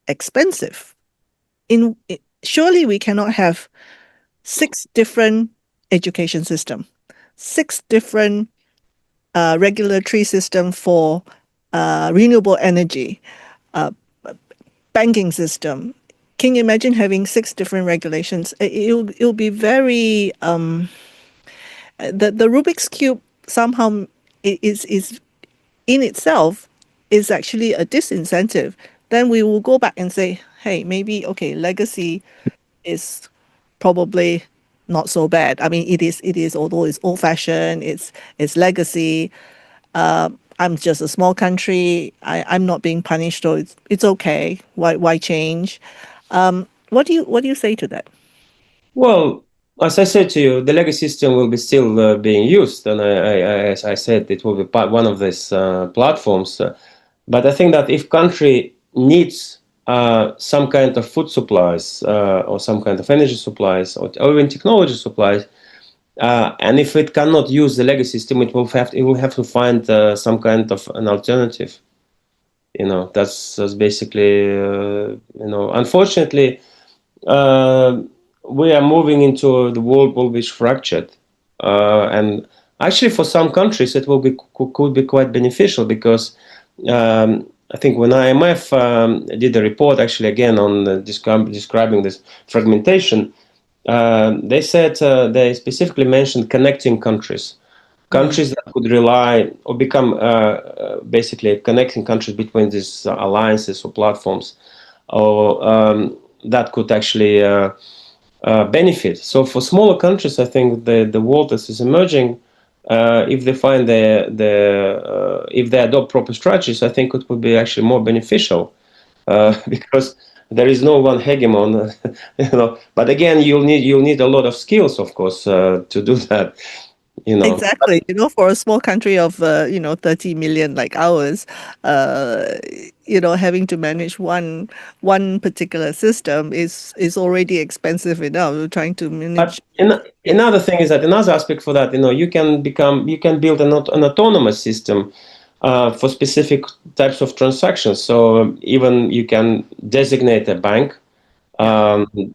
expensive. Surely we cannot have six different education system, six different regulatory system for renewable energy, uh, banking system. Can you imagine having six different regulations? It'll be very the Rubik's cube somehow is in itself is actually a disincentive. Then we will go back and say, hey, maybe okay, legacy is probably not so bad. I mean, it is, although it's old fashioned, it's legacy. I'm just a small country. I'm not being punished, so it's okay. Why change? What do you say to that? Well, as I said to you, the legacy system will be still being used, and as I said, it will be one of these platforms. But I think that if country needs some kind of food supplies or some kind of energy supplies or even technology supplies, and if it cannot use the legacy system, it will have to find some kind of an alternative. That's basically unfortunately uh, we are moving into the world will be fractured, and actually for some countries it will be could be quite beneficial because I think when IMF did a report actually again on describing this fragmentation, they said they specifically mentioned connecting countries, Mm, countries that could rely or become basically connecting countries between these alliances or platforms, or that could actually benefit. So for smaller countries, I think the world that is emerging, if they find if they adopt proper strategies, I think it would be actually more beneficial because there is no one hegemon, But again, you'll need a lot of skills, of course, to do that, you know. exactly. For a small country of 30 million like ours, uh, having to manage one particular system is already expensive enough. We're trying to But manage. another thing is that another aspect for that, you can build an autonomous system for specific types of transactions. So even you can designate a bank Yeah. um,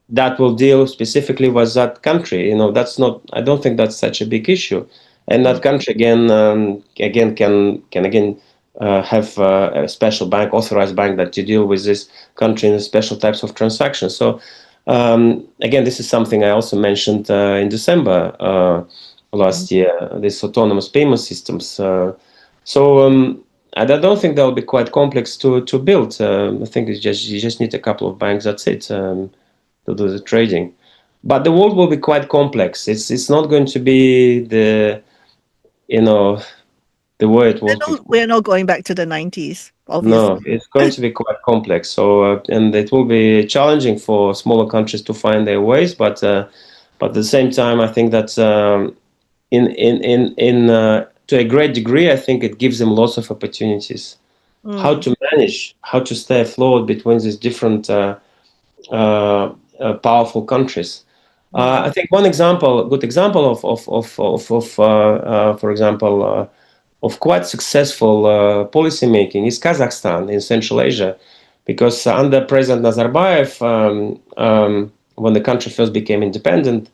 that will deal specifically with that country. That's not. I don't think that's such a big issue, and Mm, that country again can again have a special bank, authorized bank that to deal with this country in special types of transactions. So again, this is something I also mentioned in December mm. last year. These autonomous payment systems. So. And I don't think that will be quite complex to build. I think you just need a couple of banks. That's it. To do the trading. But the world will be quite complex. It's not going to be you know the way it was before. We're not going back to the 90s, No, obviously. it's going to be quite complex. So and it will be challenging for smaller countries to find their ways. But at the same time, I think that in to a great degree, I think it gives them lots of opportunities. How Mm, to manage, how to stay afloat between these different powerful countries. mm, I think one example, good example for example, of quite successful policy making is Kazakhstan in Central Asia, because under President Nazarbayev, when the country first became independent,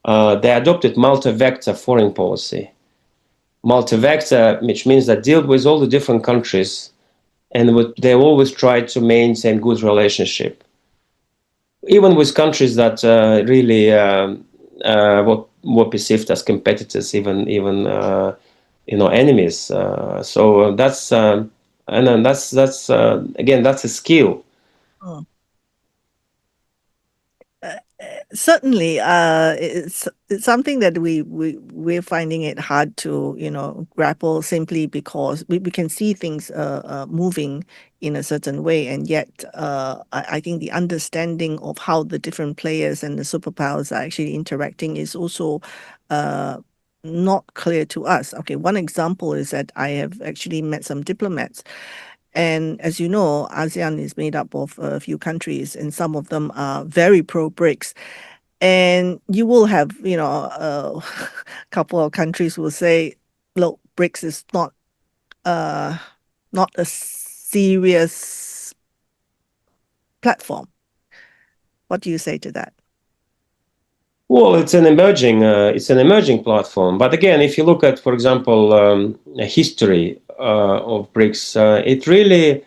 they adopted multi-vector foreign policy. Multi-vector, which means that dealt with all the different countries, and they always tried to maintain good relationship even with countries that really were perceived as competitors, even enemies. So that's and then that's again that's a skill. mm. Certainly, it's something that we're finding it hard to grapple simply because we can see things moving in a certain way, and yet I think the understanding of how the different players and the superpowers are actually interacting is also uh, not clear to us. Okay, one example is that I have actually met some diplomats, And as you know, ASEAN is made up of a few countries, and some of them are very pro-BRICS. And you will have, a couple of countries will say, look, BRICS is uh, not a serious platform. What do you say to that? Well, it's an emerging platform. But again, if you look at, for example, a history of BRICS, it really.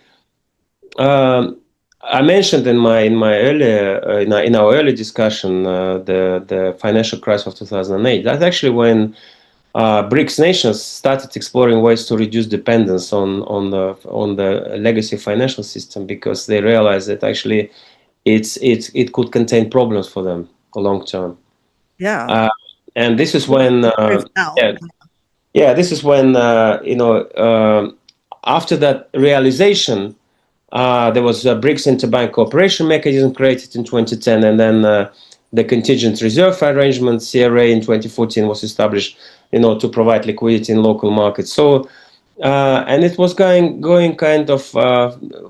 I mentioned in my earlier in our early discussion the financial crisis of 2008. That's actually when BRICS nations started exploring ways to reduce dependence on the legacy financial system, because they realized that actually it could contain problems for them long term. Yeah. Uh, and this is when Now. yeah, yeah, this is when after that realization, there was a BRICS interbank cooperation mechanism created in 2010, and then the contingent reserve arrangement (CRA) in 2014 was established, to provide liquidity in local markets. So, and it was going kind of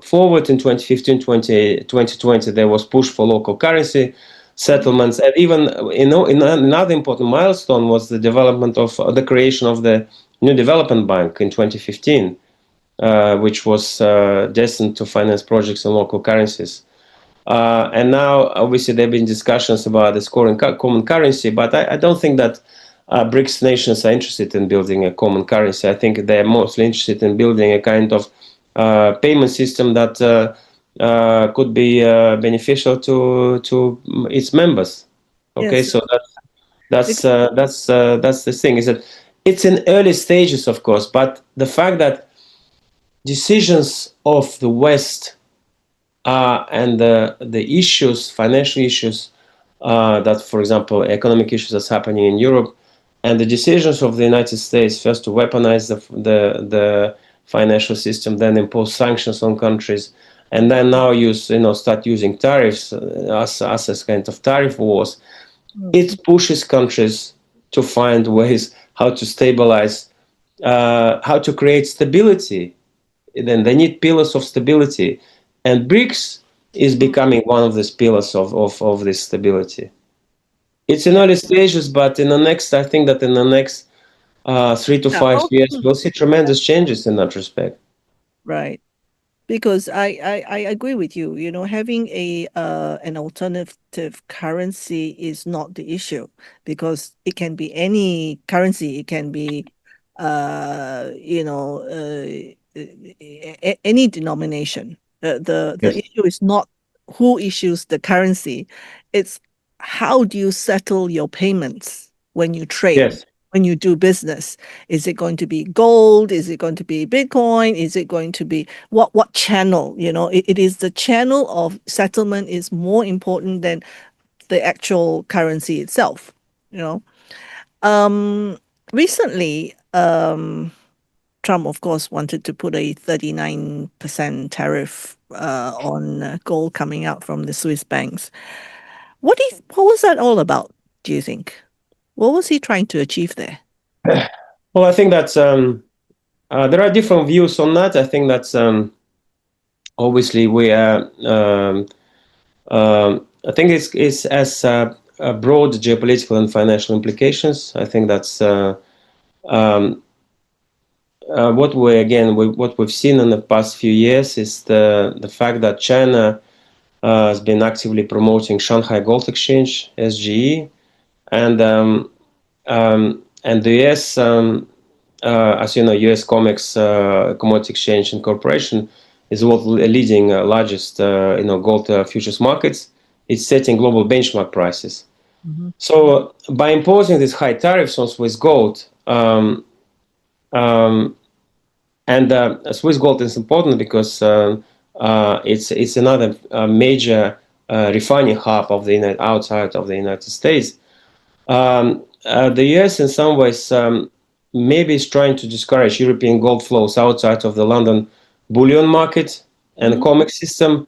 forward in 2015, 2020. There was push for local currency settlements, and even another important milestone was the development of the creation of the new development bank in 2015. Which was destined to finance projects in local currencies. And now, obviously, there have been discussions about the scoring common currency, but I don't think that BRICS nations are interested in building a common currency. I think they're mostly interested in building a kind of payment system that could be beneficial to its members. Okay, Yes. so that's the thing. Is that it's in early stages, of course, but the fact that decisions of the West and the issues, financial issues, that, for example, economic issues that's happening in Europe, and the decisions of the United States first to weaponize the financial system, then impose sanctions on countries, and then now start using tariffs as kind of tariff wars. It pushes countries to find ways how to stabilize, how to create stability. Then they need pillars of stability, and BRICS is becoming one of these pillars of this stability. It's in early stages, but I think that in the next 3 to 5 years, we'll see tremendous changes in that respect. Right. Because I agree with you. Having an alternative currency is not the issue, because it can be any currency. It can be, any denomination. The Yes. issue is not who issues the currency. It's how do you settle your payments when you trade, Yes. when you do business. Is it going to be gold? Is it going to be Bitcoin? Is it going to be what channel? It is the channel of settlement is more important than the actual currency itself. You know, um, recently, Trump, of course, wanted to put a 39% tariff on gold coming out from the Swiss banks. What was that all about? Do you think? What was he trying to achieve there? Well, I think that there are different views on that. I think that obviously we are. I think it's as broad geopolitical and financial implications. I think that's um, what we've seen in the past few years is the fact that China has been actively promoting Shanghai Gold Exchange (SGE), and the U.S. As you know, U.S. COMEX Commodity Exchange and Corporation is the world leading largest gold futures markets. It's setting global benchmark prices. Mhm. So by imposing these high tariffs on Swiss gold, um, and Swiss gold is important because it's another major refining hub of outside of the United States. The US, in some ways, maybe is trying to discourage European gold flows outside of the London bullion market and the Mhm. COMEX system,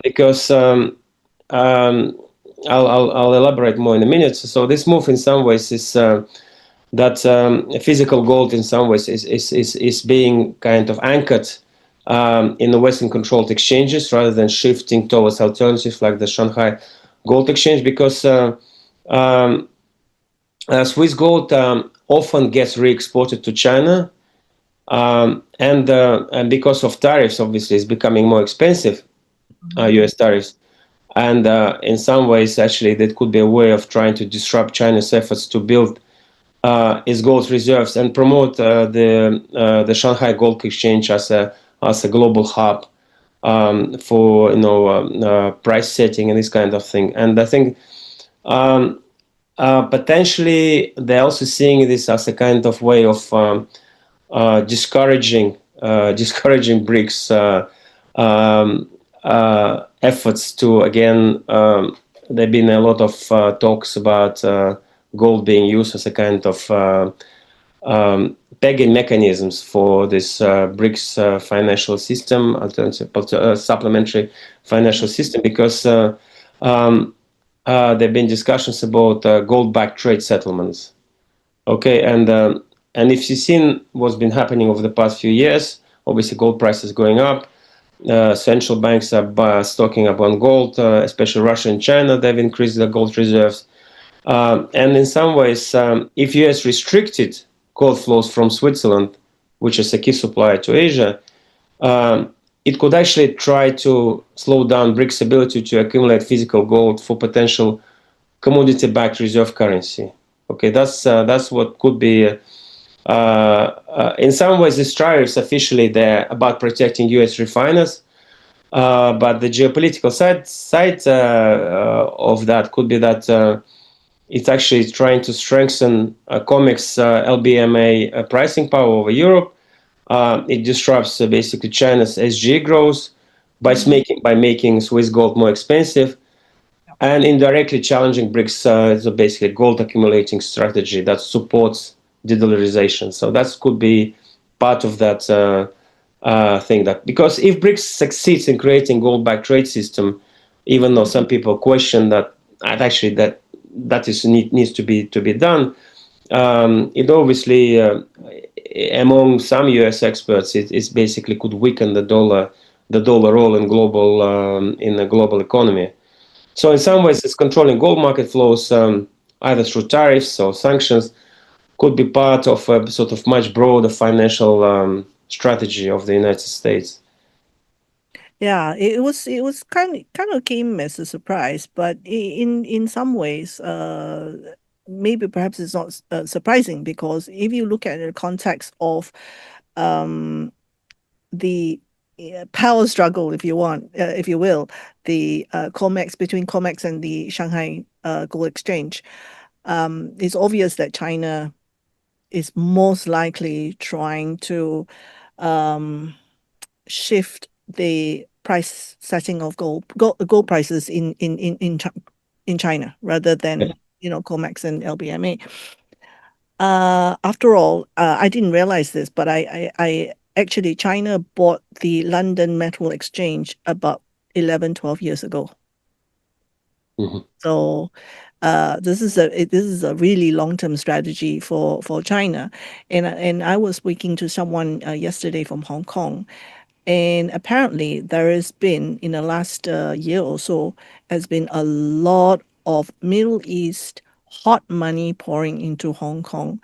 because um, I'll elaborate more in a minute. So this move, in some ways, is that physical gold, in some ways, is being kind of anchored in the Western-controlled exchanges rather than shifting towards alternatives like the Shanghai Gold Exchange, because um, Swiss gold often gets re-exported to China, and because of tariffs, obviously, it's becoming more expensive, U.S. tariffs. And in some ways, actually, that could be a way of trying to disrupt China's efforts to build its gold reserves and promote the Shanghai Gold Exchange as a global hub for price setting and this kind of thing. And I think potentially they're also seeing this as a kind of way of discouraging discouraging BRICS efforts to again. There've been a lot of talks about gold being used as a kind of pegging mechanisms for this BRICS financial system, alternative supplementary financial system, because there have been discussions about gold-backed trade settlements. Okay, and if you've seen what's been happening over the past few years, obviously gold prices going up. Central banks are stocking up on gold, especially Russia and China. They've increased their gold reserves. And in some ways, if US restricted gold flows from Switzerland, which is a key supplier to Asia, it could actually try to slow down BRICS' ability to accumulate physical gold for potential commodity-backed reserve currency. Okay, that's what could be. In some ways, these tariffs officially they're about protecting U.S. refiners, but the geopolitical side of that could be that it's actually trying to strengthen COMEX LBMA pricing power over Europe. It disrupts basically China's SGA growth by making Swiss gold more expensive, and indirectly challenging BRICS is basically a gold accumulating strategy that supports de-dollarization. So that could be part of that thing. That because if BRICS succeeds in creating gold-backed trade system, even though some people question that actually that needs to be done, it obviously among some U.S. experts, it basically could weaken the dollar role in the global economy. So in some ways, it's controlling gold market flows either through tariffs or sanctions could be part of a sort of much broader financial strategy of the United States. Yeah, it was kind of came as a surprise, but in some ways, maybe perhaps it's not surprising, because if you look at the context of um, the power struggle, if you want, if you will, the COMEX between COMEX and the Shanghai Gold Exchange, it's obvious that China is most likely trying to um, shift the price setting of gold prices in China rather than COMEX and LBMA. After all, I didn't realize this, but I actually China bought the London Metal Exchange about 11, 12 years ago. Mhm. So this is a really long-term strategy for China, and I was speaking to someone yesterday from Hong Kong, and apparently there has been in the last year or so has been a lot of Middle East hot money pouring into Hong Kong.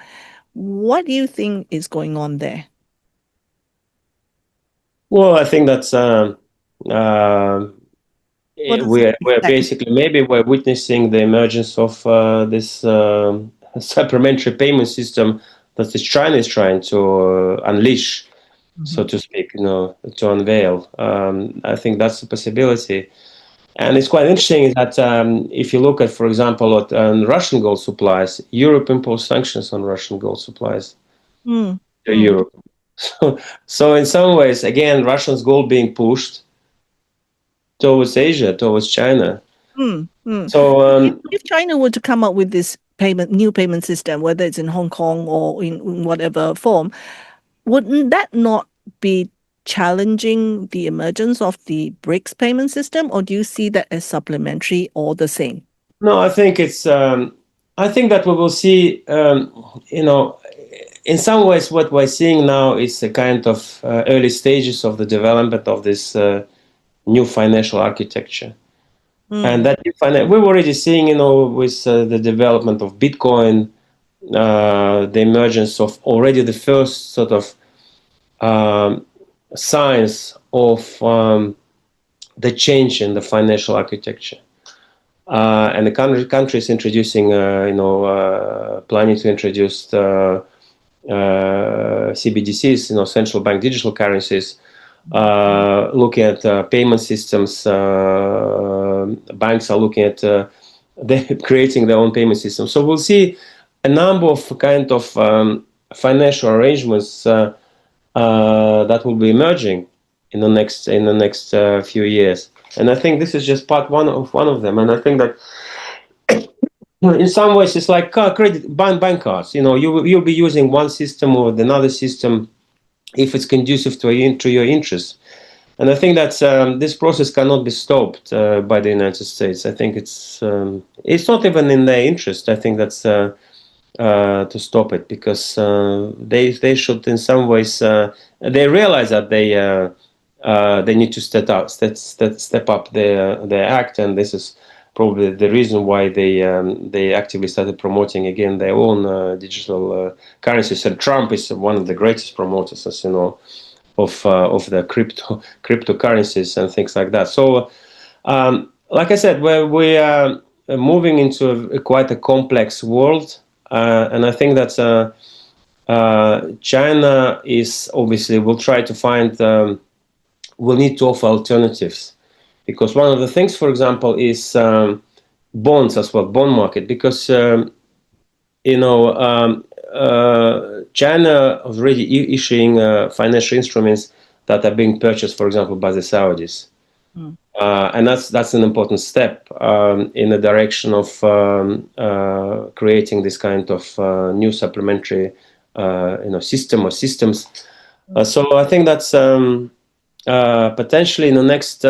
What do you think is going on there? Well, I think that's What does it we're exactly? basically maybe we're witnessing the emergence of this supplementary payment system that China is trying to unleash, so Mhm. to speak, to unveil. I think that's a possibility. And it's quite interesting is that if you look at, for example, at Russian gold supplies, Europe imposed sanctions on Russian gold supplies Mm, to mm, Europe. So in some ways, again, Russia's gold being pushed towards Asia, towards China. mm, mm. So If China were to come up with this new payment system, whether it's in Hong Kong or in whatever form, wouldn't that not be challenging the emergence of the BRICS payment system, or do you see that as supplementary or the same? no, I think it's. I think that we will see. You know, in some ways, what we're seeing now is a kind of early stages of the development of this new financial architecture. And Mm. that we're already seeing, with the development of Bitcoin, the emergence of already the first sort of um, signs of the change in the financial architecture. And the country is introducing, planning to introduce CBDCs, central bank digital currencies, looking at payment systems. Banks are looking at creating their own payment system. So we'll see a number of kind of financial arrangements that will be emerging in the next few years. And I think this is just part one of them. And I think that in some ways it's like credit bank cards. You'll be using one system or another system if it's conducive to your interests. And I think that this process cannot be stopped by the United States. I think it's not even in their interest. I think that's to stop it, because they should in some ways they realize that they need to step up their act, and this is probably the reason why they actively started promoting again their own digital currencies. And Trump is one of the greatest promoters, as you know, of the cryptocurrencies and things like that. So, like I said, we are moving into quite a complex world, and I think that China is obviously will try to find. Will need to offer alternatives, because one of the things, for example, is bonds as well, bond market, because you know. China was already issuing financial instruments that are being purchased, for example, by the Saudis, Mm. and that's an important step in the direction of creating this kind of new supplementary, system or systems. So I think that's potentially in the next,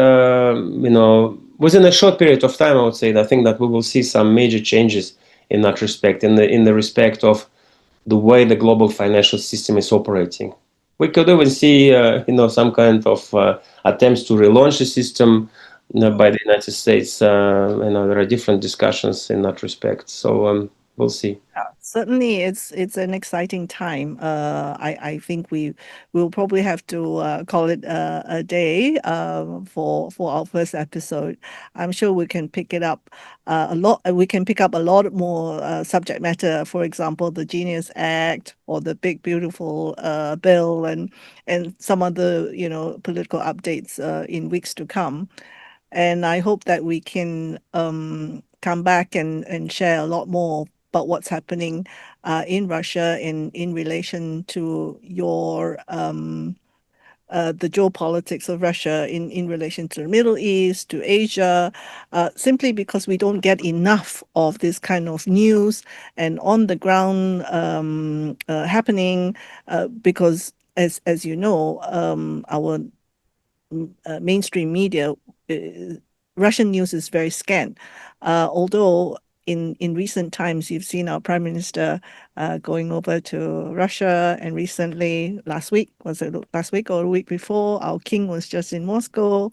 within a short period of time, I would say that I think that we will see some major changes in that respect, in the respect of the way the global financial system is operating. We could even see, some kind of attempts to relaunch the system by the United States. There are different discussions in that respect. So we'll see. Certainly, it's an exciting time. I think we will probably have to call it a day for our first episode. I'm sure we can pick it up a lot. We can pick up a lot more subject matter. For example, the Genius Act or the Big Beautiful Bill, and some other political updates in weeks to come. And I hope that we can come back and share a lot more about what's happening in Russia in relation to the geopolitics of Russia in relation to the Middle East, to Asia, simply because we don't get enough of this kind of news and on the ground happening, because as you know, our mainstream media, uh, Russian news is very scant. Although in recent times, you've seen our Prime Minister going over to Russia, and recently, last week, was it last week or a week before, our king was just in Moscow.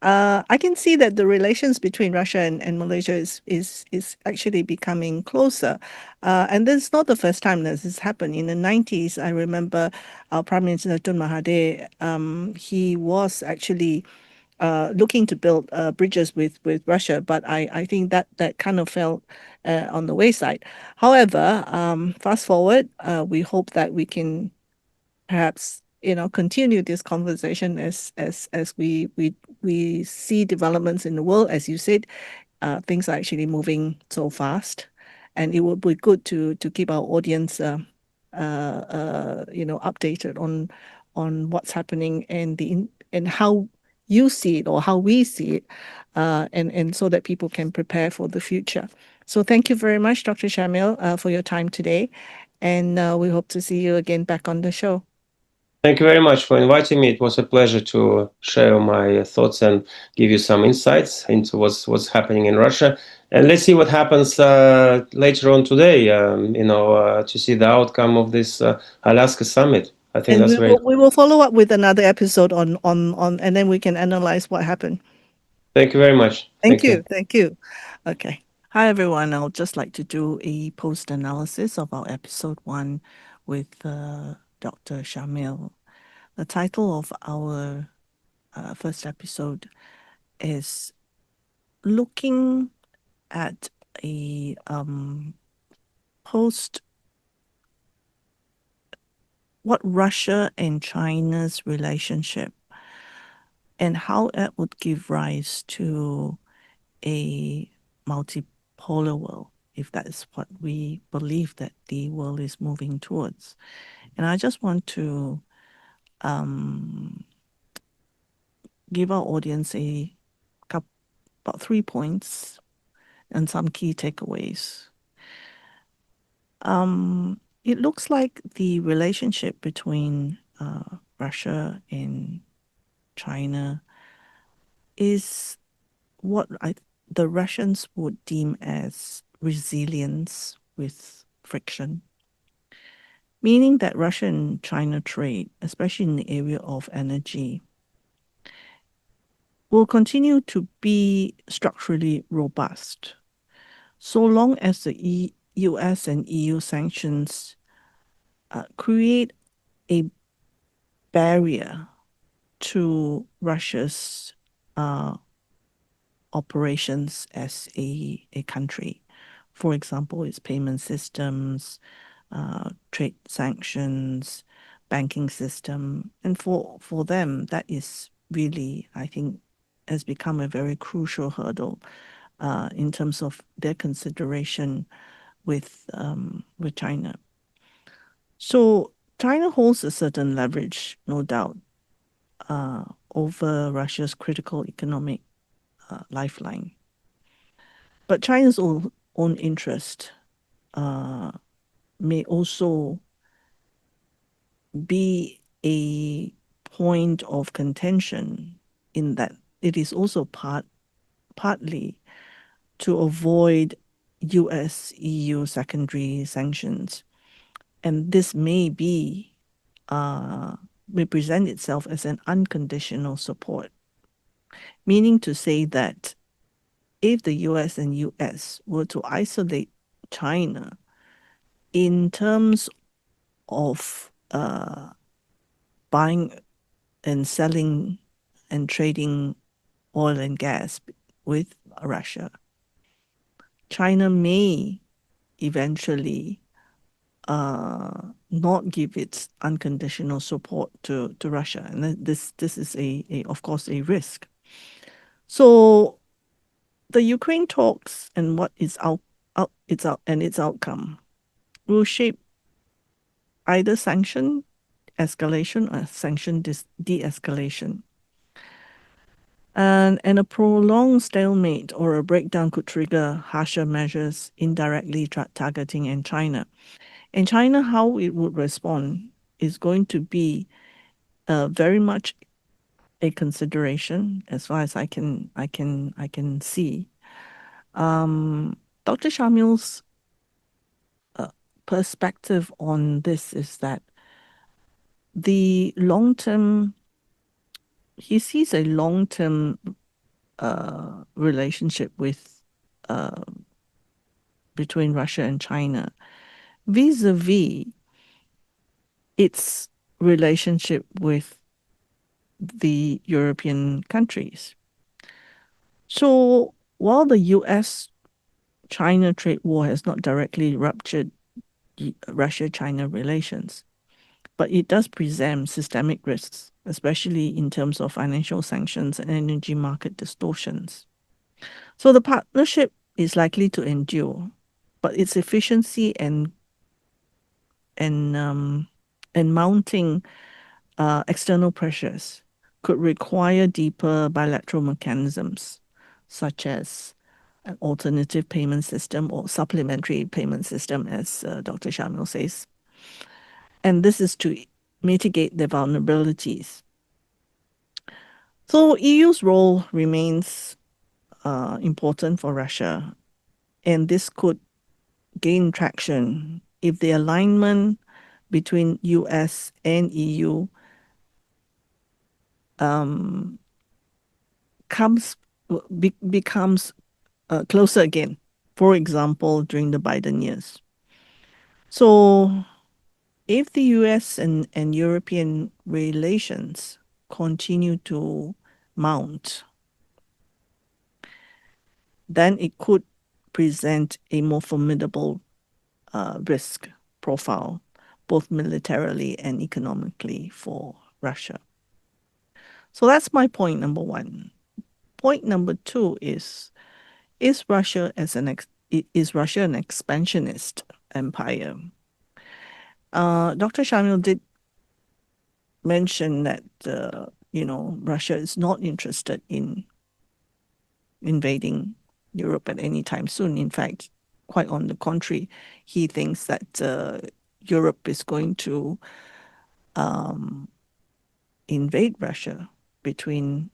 I can see that the relations between Russia and Malaysia is actually becoming closer. And this is not the first time that this has happened. In the 90s, I remember our Prime Minister Tun Mahathir, he was actually looking to build bridges with Russia, but I think that kind of fell on the wayside. However, fast forward, we hope that we can perhaps continue this conversation as we see developments in the world. As you said, things are actually moving so fast, and it would be good to keep our audience updated on what's happening and how you see it or how we see it, and so that people can prepare for the future. So thank you very much, Dr. Syamil, for your time today, and we hope to see you again back on the show. Thank you very much for inviting me. It was a pleasure to share my thoughts and give you some insights into what's happening in Russia. and let's see what happens later on today. To see the outcome of this Alaska summit. I think And that's very. we will follow up with another episode on and then we can analyze what happened. Thank you very much. Thank Thank you. you. Thank you. Okay. Hi everyone. I'll just like to do a post analysis of our episode one with Dr. Syamil. The title of our first episode is looking at a post what Russia and China's relationship and how that would give rise to a multipolar world, if that is what we believe that the world is moving towards. And I just want to um, give our audience a couple, about 3 points and some key takeaways. It looks like the relationship between Russia and China is what the Russians would deem as resilience with friction, meaning that Russia and China trade, especially in the area of energy, will continue to be structurally robust so long as the US and EU sanctions create a barrier to Russia's uh, operations as a country. For example, its payment systems, trade sanctions, banking system. And for them, that is really, I think, has become a very crucial hurdle in terms of their consideration with China. So China holds a certain leverage, no doubt, over Russia's critical economic lifeline. But China's own interest uh, may also be a point of contention in that it is also partly to avoid US EU secondary sanctions. And this may present itself as an unconditional support, meaning to say that if the US and US were to isolate China in terms of buying and selling and trading oil and gas with Russia, China may eventually not give its unconditional support to Russia, and this is of course a risk. So the Ukraine talks and what is its outcome will shape either sanction escalation or sanction de-escalation. And a prolonged stalemate or a breakdown could trigger harsher measures indirectly targeting in China. In China, how it would respond is going to be very much a consideration as far as I can see. Dr. Shamil's perspective on this is that the long term he sees a long term relationship with uh, between Russia and China vis-a-vis its relationship with the European countries. So while the US China trade war has not directly ruptured Russia China relations, but it does present systemic risks, especially in terms of financial sanctions and energy market distortions. So the partnership is likely to endure, but its efficiency and um, and mounting external pressures could require deeper bilateral mechanisms, such as an alternative payment system or supplementary payment system, as Dr. Shamil says. And this is to mitigate the vulnerabilities. So EU's role remains important for Russia. and this could gain traction if the alignment between US and EU comes becomes closer again. For example, during the Biden years. So, if the US and European relations continue to mount, then it could present a more formidable risk profile, both militarily and economically, for Russia. So that's my point number one. Point number two is Russia is Russia an expansionist empire? Dr. Syamil did mention that Russia is not interested in invading Europe at any time soon. In fact, quite on the contrary, he thinks that Europe is going to invade Russia between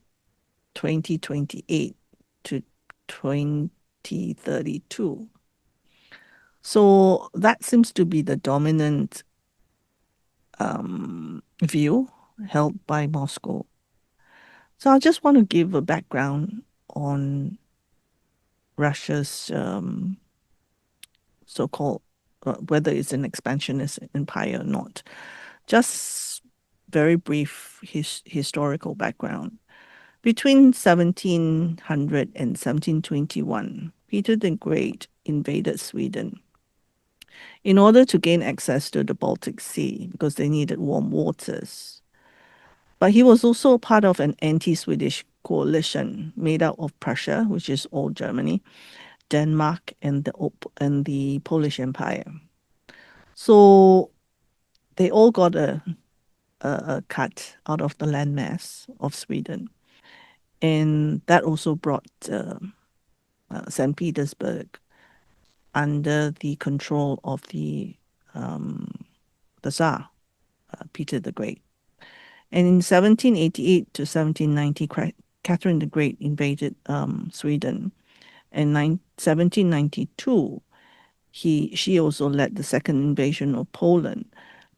2028 to 2032. So that seems to be the dominant view held by Moscow. So I just want to give a background on Russia's so-called, whether it's an expansionist empire or not. Just very brief historical background. Between 1700 and 1721, Peter the Great invaded Sweden in order to gain access to the Baltic Sea because they needed warm waters. But he was also part of an anti-Swedish coalition made up of Prussia, which is old Germany, Denmark, and the Polish Empire. So they all got a cut out of the landmass of Sweden. And that also brought St. Petersburg under the control of the Tsar, Peter the Great. And in 1788 to 1790, Catherine the Great invaded Sweden. In 1792, she also led the second invasion of Poland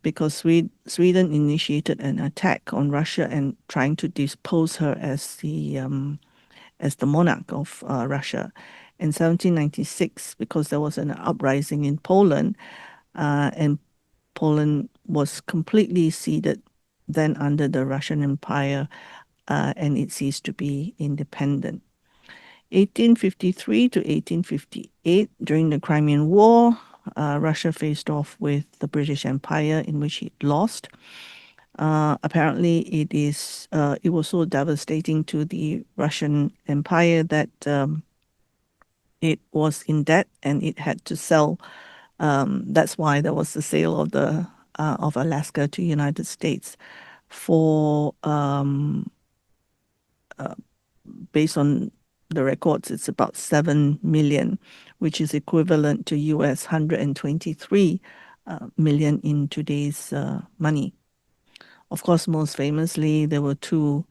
because Sweden initiated an attack on Russia and trying to depose her as the monarch of Russia. In 1796, because there was an uprising in Poland, and Poland was completely ceded then under the Russian Empire, and it ceased to be independent. 1853 to 1858, during the Crimean War, Russia faced off with the British Empire, in which it lost. Apparently, it was so devastating to the Russian Empire that it was in debt and it had to sell. That's why there was the sale of Alaska to United States for based on the records, it's about 7 million, which is equivalent to US 123 million in today's money. Of course, most famously, there were two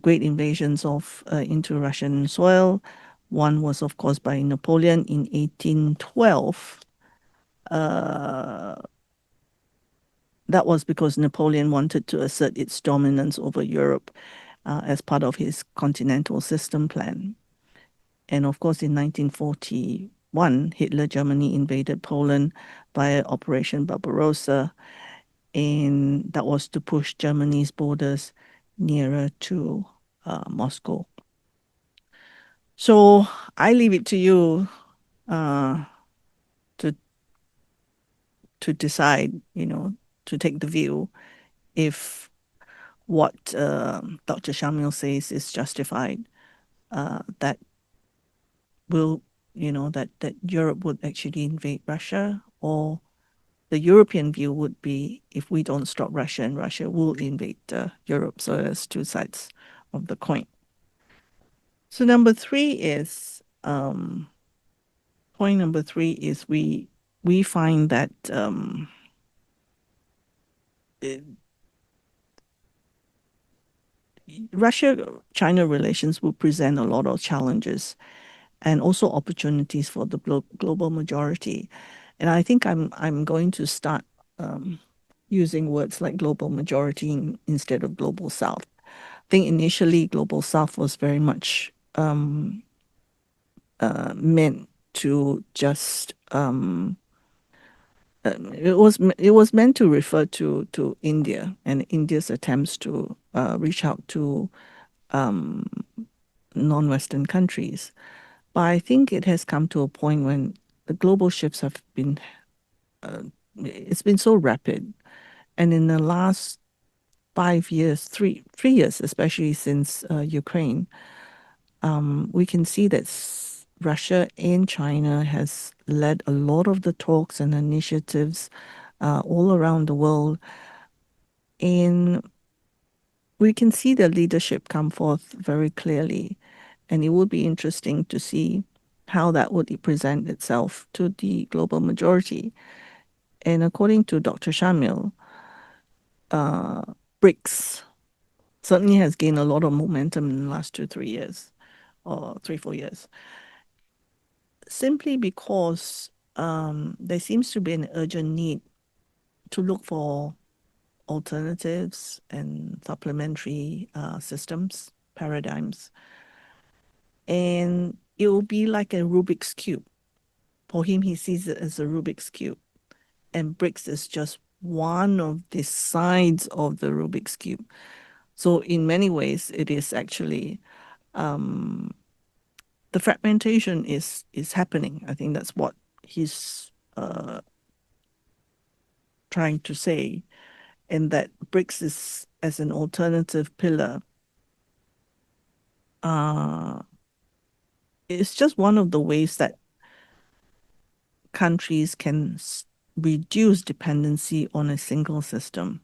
great invasions into Russian soil. One was, of course, by Napoleon in 1812. That was because Napoleon wanted to assert its dominance over Europe as part of his continental system plan. And of course, in 1941, Hitler Germany invaded Poland via Operation Barbarossa, and that was to push Germany's borders nearer to Moscow. So I leave it to you to decide, to take the view if what Dr. Syamil says is justified, that that Europe would actually invade Russia, or the European view would be if we don't stop Russia, and Russia will invade Europe. So there's two sides of the coin. So point number three is we find that Russia-China relations will present a lot of challenges and also opportunities for the global majority. And I think I'm going to start using words like global majority instead of global south. I think initially global south was very much meant to just it was meant to refer to India and India's attempts to reach out to non-Western countries. But I think it has come to a point when the global shifts have been it's been so rapid, and in the last 5 years, three years, especially since Ukraine, we can see that Russia and China has led a lot of the talks and initiatives all around the world, and we can see the leadership come forth very clearly, and it would be interesting to see how that would present itself to the global majority. And according to Dr. Syamil, BRICS certainly has gained a lot of momentum in the last 2, 3 years, or 3, 4 years, simply because there seems to be an urgent need to look for alternatives and supplementary systems, paradigms. And it will be like a Rubik's Cube. For him, he sees it as a Rubik's Cube. And BRICS is just one of the sides of the Rubik's Cube. So in many ways, it is actually the fragmentation is happening. I think that's what he's trying to say, and that BRICS is as an alternative pillar. It's just one of the ways that countries can reduce dependency on a single system,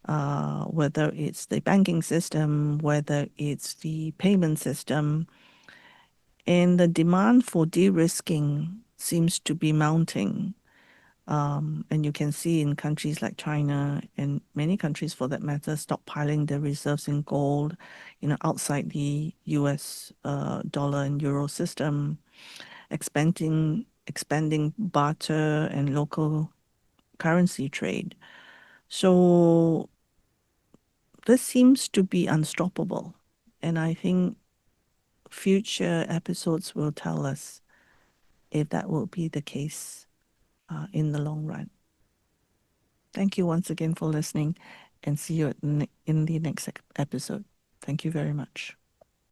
whether it's the banking system, whether it's the payment system. And the demand for de-risking seems to be mounting. And you can see in countries like China and many countries for that matter, stockpiling their reserves in gold, outside the US dollar and euro system, expanding barter and local currency trade. So this seems to be unstoppable. And I think future episodes will tell us if that will be the case in the long run. Thank you once again for listening, and see you in the next episode. Thank you very much.